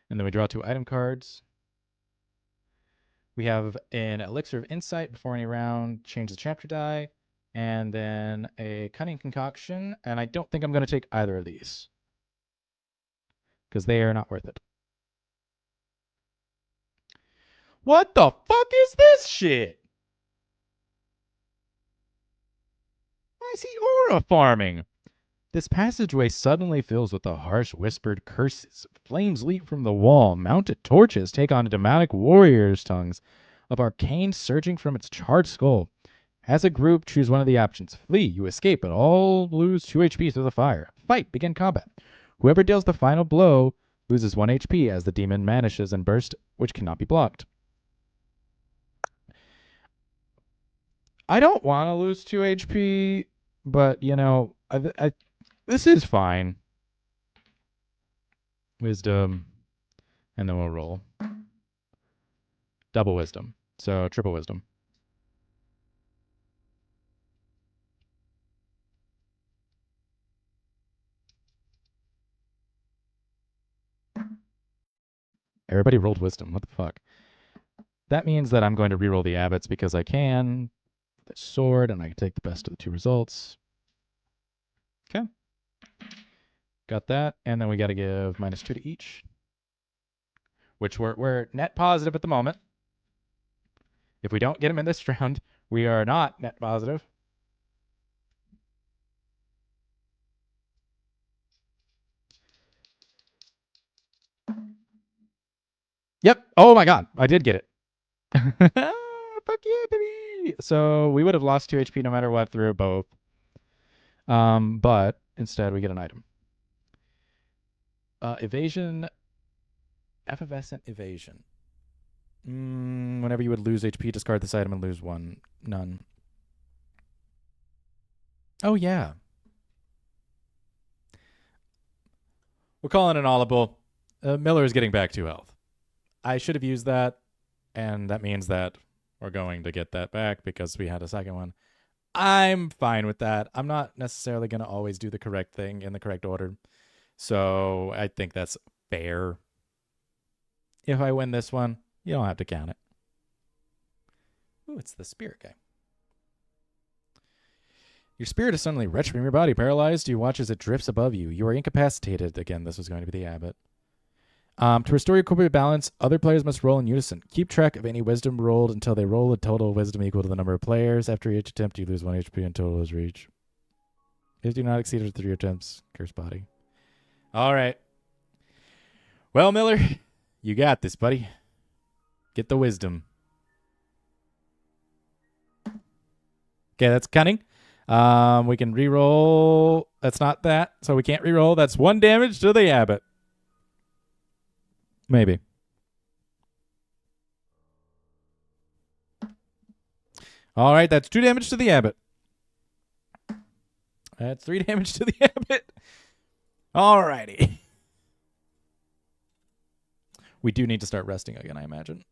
And then we draw 2 item cards. We have an Elixir of Insight before any round, change the chapter die, and then a Cunning Concoction. And I don't think I'm going to take either of these because they are not worth it. What the fuck is this shit? Why is he aura farming? This passageway suddenly fills with the harsh whispered curses. Flames leap from the wall. Mounted torches take on demonic warriors' tongues of arcane surging from its charred skull. As a group, choose one of the options. Flee, you escape, but all lose 2 HP through the fire. Fight, begin combat. Whoever deals the final blow loses 1 HP as the demon vanishes and bursts, which cannot be blocked. I don't want to lose 2 HP, but, you know, this is fine. Wisdom. And then we'll roll. Double wisdom. So triple wisdom. Everybody rolled wisdom. What the fuck? That means that I'm going to reroll the abbots because I can. The sword, and I can take the best of the 2 results. Okay. Got that. And then we got to give -2 to each. Which we're net positive at the moment. If we don't get him in this round, we are not net positive. Yep. Oh my god, I did get it. Fuck yeah, baby. So we would have lost 2 HP no matter what through both. But instead we get an item. Evasion. Effervescent evasion. Whenever you would lose HP, discard this item and lose one. None. Oh yeah. We're calling an audible. Miller is getting back 2 health. I should have used that, and that means that we're going to get that back because we had a second one. I'm fine with that. I'm not necessarily going to always do the correct thing in the correct order. So I think that's fair. If I win this one, you don't have to count it. Ooh, it's the spirit guy. Your spirit is suddenly wrenched from your body, paralyzed. You watch as it drifts above you. You are incapacitated. Again, this was going to be the abbot. To restore your corporate balance, other players must roll in unison. Keep track of any wisdom rolled until they roll a total of wisdom equal to the number of players. After each attempt, you lose 1 HP and total is reached. If do not exceed after 3 attempts, curse body. All right. Well, Miller, you got this, buddy. Get the wisdom. Okay, that's cunning. We can re-roll. That's not that, so we can't re-roll. That's 1 damage to the abbot. Maybe. All right, that's 2 damage to the abbot. That's 3 damage to the abbot. All righty. We do need to start resting again, I imagine.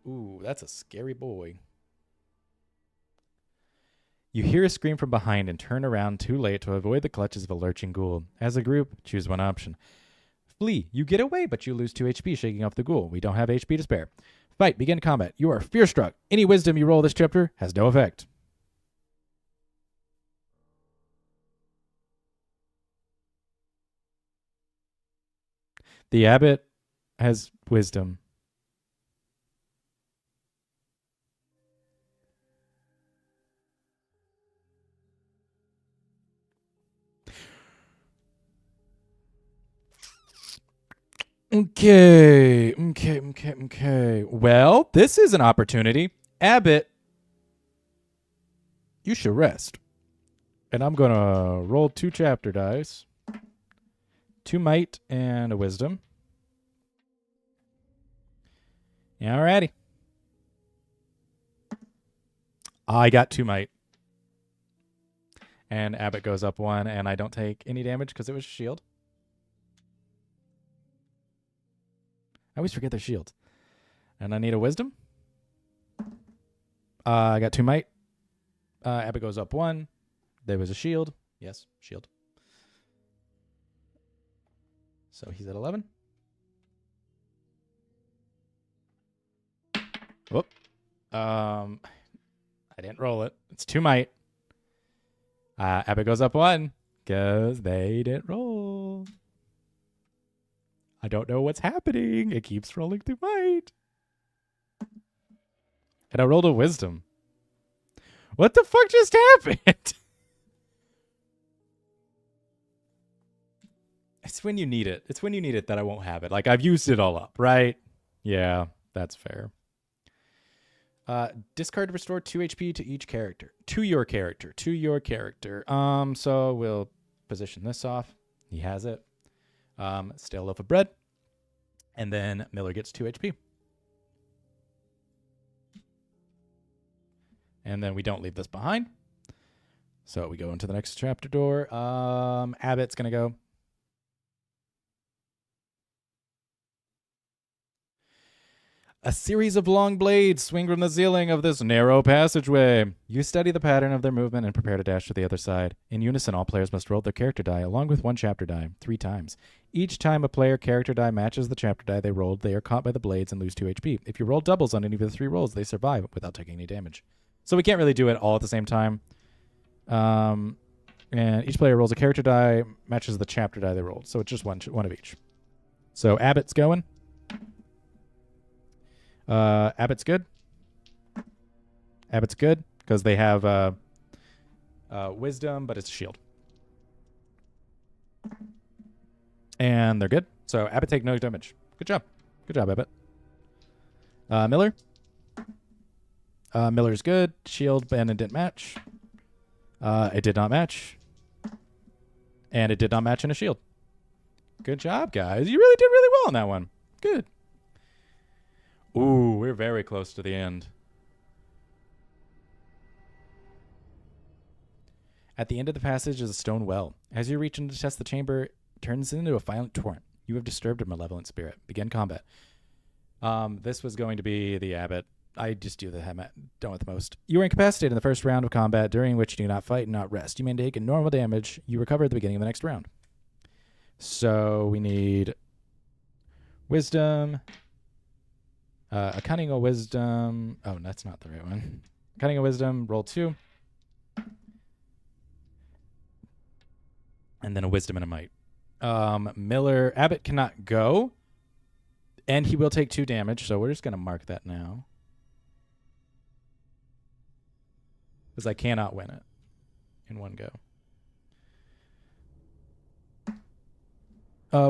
Ooh, that's a scary boy. You hear a scream from behind and turn around too late to avoid the clutches of a lurching ghoul. As a group, choose one option. Flee. You get away, but you lose 2 HP shaking off the ghoul. We don't have HP to spare. Fight. Begin combat. You are fear-struck. Any wisdom you roll this chapter has no effect. The abbot has wisdom. Okay. Well, this is an opportunity. Abbot, you should rest. And I'm going to roll 2 chapter dice. 2 might and a wisdom. Alrighty. I got 2 might. And Abbott goes up 1, and I don't take any damage because it was shield. I always forget their shields. And I need a wisdom. I got 2 might. Abbott goes up 1. There was a shield. Yes, shield. So he's at 11. Whoop. I didn't roll it. It's 2 might. Abbott goes up 1 because they didn't roll. I don't know what's happening. It keeps rolling 2 might. And I rolled a wisdom. What the fuck just happened? It's when you need it. It's when you need it that I won't have it. Like, I've used it all up, right? Yeah, that's fair. Discard to restore 2 HP to each character. To your character. So we'll position this off. He has it. Stale loaf of bread. And then Miller gets 2 HP. And then we don't leave this behind. So we go into the next chapter door. Abbott's going to go. A series of long blades swing from the ceiling of this narrow passageway. You study the pattern of their movement and prepare to dash to the other side. In unison, all players must roll their character die, along with 1 chapter die, 3 times. Each time a player character die matches the chapter die they rolled, they are caught by the blades and lose 2 HP. If you roll doubles on any of the 3 rolls, they survive without taking any damage. So we can't really do it all at the same time. And each player rolls a character die, matches the chapter die they rolled. So it's just one of each. So Abbott's going. Abbott's good. Abbott's good because they have wisdom, but it's a shield. And they're good. So Abbott take no damage. Good job. Good job, Abbott. Miller. Miller's good. Shield, and it didn't match. It did not match. And it did not match in a shield. Good job, guys. You really did really well on that one. Good. Ooh, we're very close to the end. At the end of the passage is a stone well. As you reach in to test the chamber, it turns into a violent torrent. You have disturbed a malevolent spirit. Begin combat. This was going to be the Abbott. I just do the done with most. You are incapacitated in the first round of combat, during which you do not fight and not rest. You may take a normal damage. You recover at the beginning of the next round. So we need wisdom. A cunning or wisdom. Oh, that's not the right one. Cunning or wisdom, roll 2. And then a wisdom and a might. Abbott cannot go. And he will take 2 damage, so we're just going to mark that now. Because I cannot win it in one go.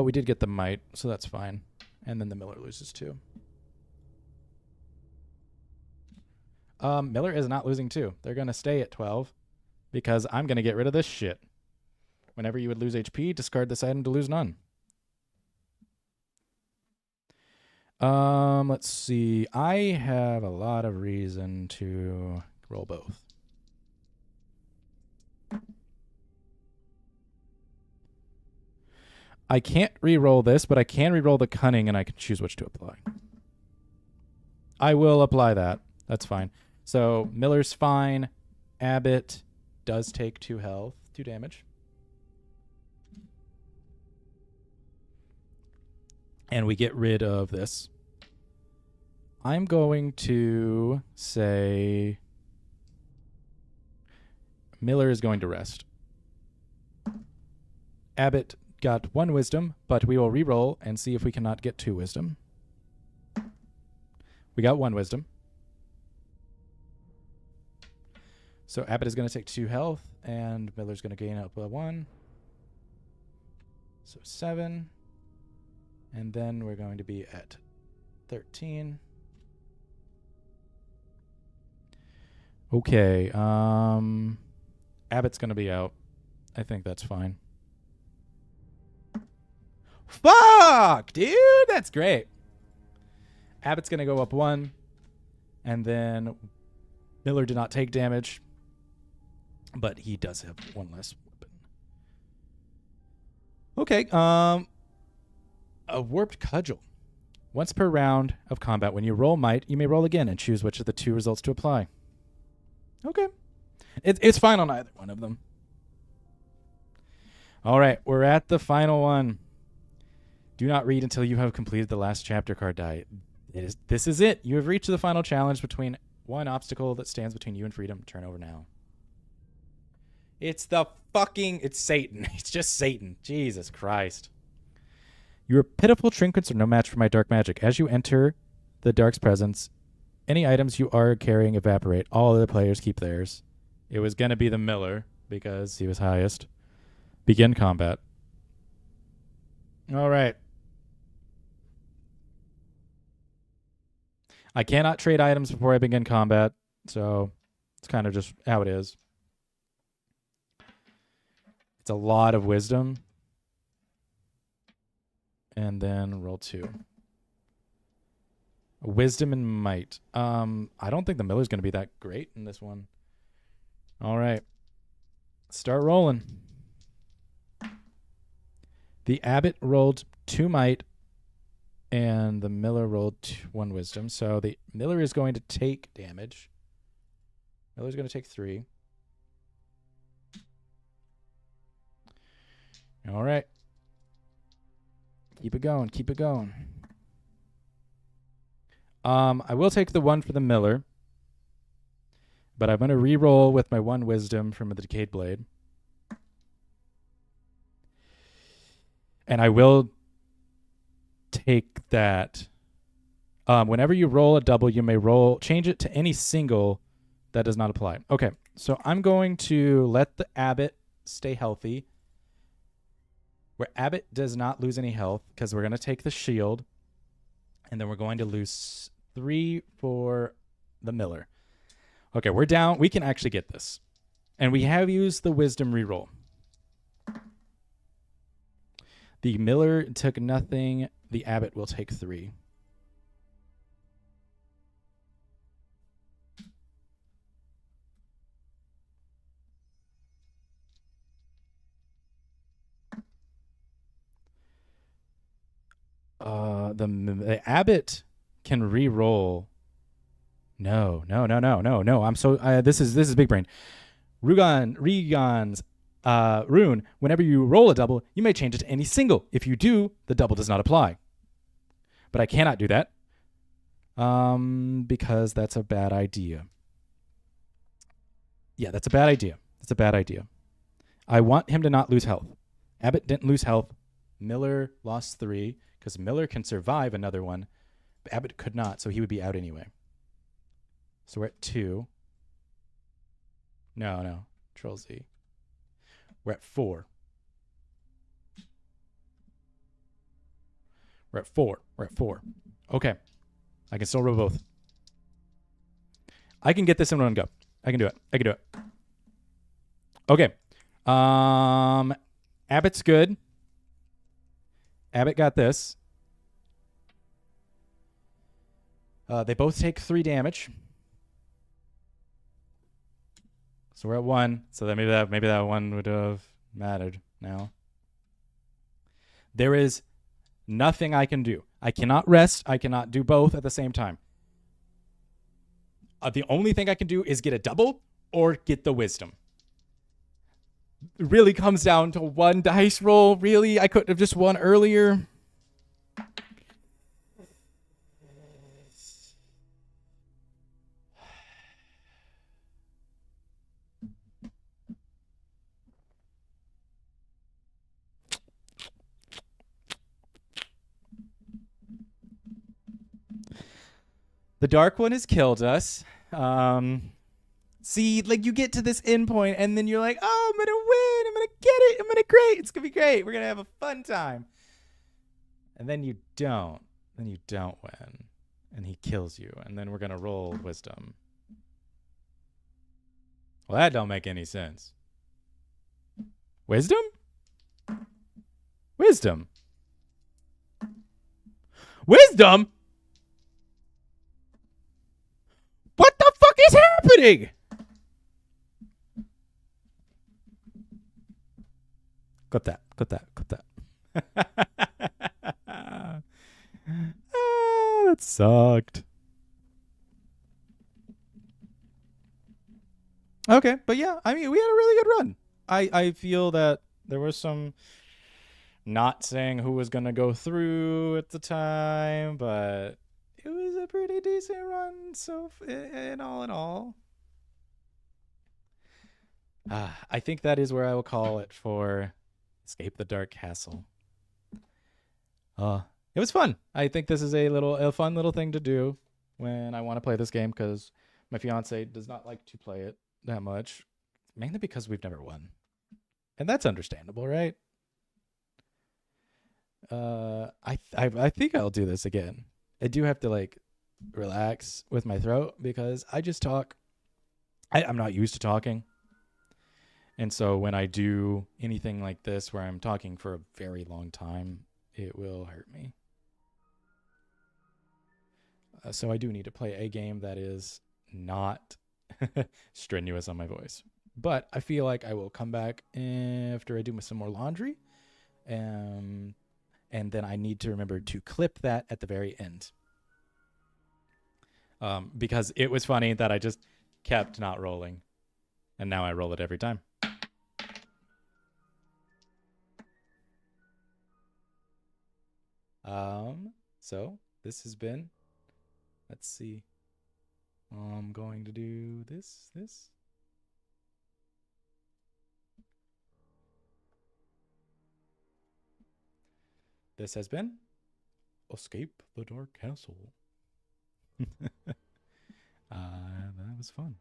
We did get the might, so that's fine. And then the Miller loses 2. Miller is not losing 2. They're going to stay at 12 because I'm going to get rid of this shit. Whenever you would lose HP, discard this item to lose none. Let's see. I have a lot of reason to roll both. I can't re-roll this, but I can re-roll the cunning, and I can choose which to apply. I will apply that. That's fine. So Miller's fine. Abbott does take 2 health, 2 damage. And we get rid of this. I'm going to say Miller is going to rest. Abbott got 1 wisdom, but we will re-roll and see if we cannot get 2 wisdom. We got 1 wisdom. So Abbott is going to take 2 health, and Miller's going to gain up 1. So 7. And then we're going to be at 13. Okay. Abbott's going to be out. I think that's fine. Fuck, dude. That's great. Abbott's going to go up 1. And then Miller did not take damage. But he does have 1 less weapon. Okay. A warped cudgel. Once per round of combat, when you roll might, you may roll again and choose which of the 2 results to apply. Okay. It's fine on either one of them. All right, we're at the final one. Do not read until you have completed the last chapter card die. This is it. You have reached the final challenge between one obstacle that stands between you and freedom. Turn over now. It's Satan. It's just Satan. Jesus Christ. Your pitiful trinkets are no match for my dark magic. As you enter the dark's presence, any items you are carrying evaporate. All other players keep theirs. It was going to be the Miller because he was highest. Begin combat. All right. I cannot trade items before I begin combat, so it's kind of just how it is. It's a lot of wisdom. And then roll 2. Wisdom and might. I don't think the Miller's going to be that great in this one. All right. Start rolling. The Abbott rolled 2 might, and the Miller rolled 1 wisdom. So the Miller is going to take damage. Miller's going to take 3. All right. Keep it going. Keep it going. I will take the 1 for the Miller, but I'm going to re-roll with my 1 wisdom from the Decayed Blade. And I will take that. Whenever you roll a double, you may change it to any single that does not apply. Okay, so I'm going to let the Abbott stay healthy. where Abbott does not lose any health because we're going to take the shield, and then we're going to lose 3 for the Miller. Okay, we're down. We can actually get this. And we have used the wisdom reroll. The Miller took nothing. The Abbott will take 3. The Abbott can re-roll. No. I'm so this is big brain. Regon's rune. Whenever you roll a double, you may change it to any single. If you do, the double does not apply. But I cannot do that. Because that's a bad idea. Yeah, that's a bad idea. That's a bad idea. I want him to not lose health. Abbott didn't lose health. Miller lost 3 because Miller can survive another one, but Abbott could not, so he would be out anyway. So we're at 2. No. Control Z. We're at 4. We're at 4. Okay. I can still roll both. I can get this in one go. I can do it. Okay. Abbott's good. Abbott got this. They both take 3 damage. So we're at 1. So then maybe that 1 would have mattered now. There is nothing I can do. I cannot rest. I cannot do both at the same time. The only thing I can do is get a double or get the wisdom. It really comes down to 1 dice roll. Really? I couldn't have just won earlier. The Dark One has killed us. See, like you get to this end point and then you're like, oh, I'm going to win. I'm going to get it. I'm going to great. It's going to be great. We're going to have a fun time. And then you don't. Then you don't win. And he kills you. And then we're going to roll wisdom. Well, that don't make any sense. Wisdom? Wisdom? Wisdom? What the fuck is happening? Got that. That sucked. Okay, but yeah, I mean, we had a really good run. I feel that there was some not saying who was going to go through at the time, but it was a pretty decent run. So in all, I think that is where I will call it for Escape the Dark Castle. It was fun. I think this is a fun little thing to do when I want to play this game because my fiance does not like to play it that much, mainly because we've never won, and that's understandable, right? I think I'll do this again. I do have to like relax with my throat because I just talk. I'm not used to talking. And so when I do anything like this where I'm talking for a very long time, it will hurt me. So I do need to play a game that is not strenuous on my voice. But I feel like I will come back after I do some more laundry. And then I need to remember to clip that at the very end. Because it was funny that I just kept not rolling. And now I roll it every time. So this has been, let's see. I'm going to do this. This has been Escape the Dark Castle. That was fun.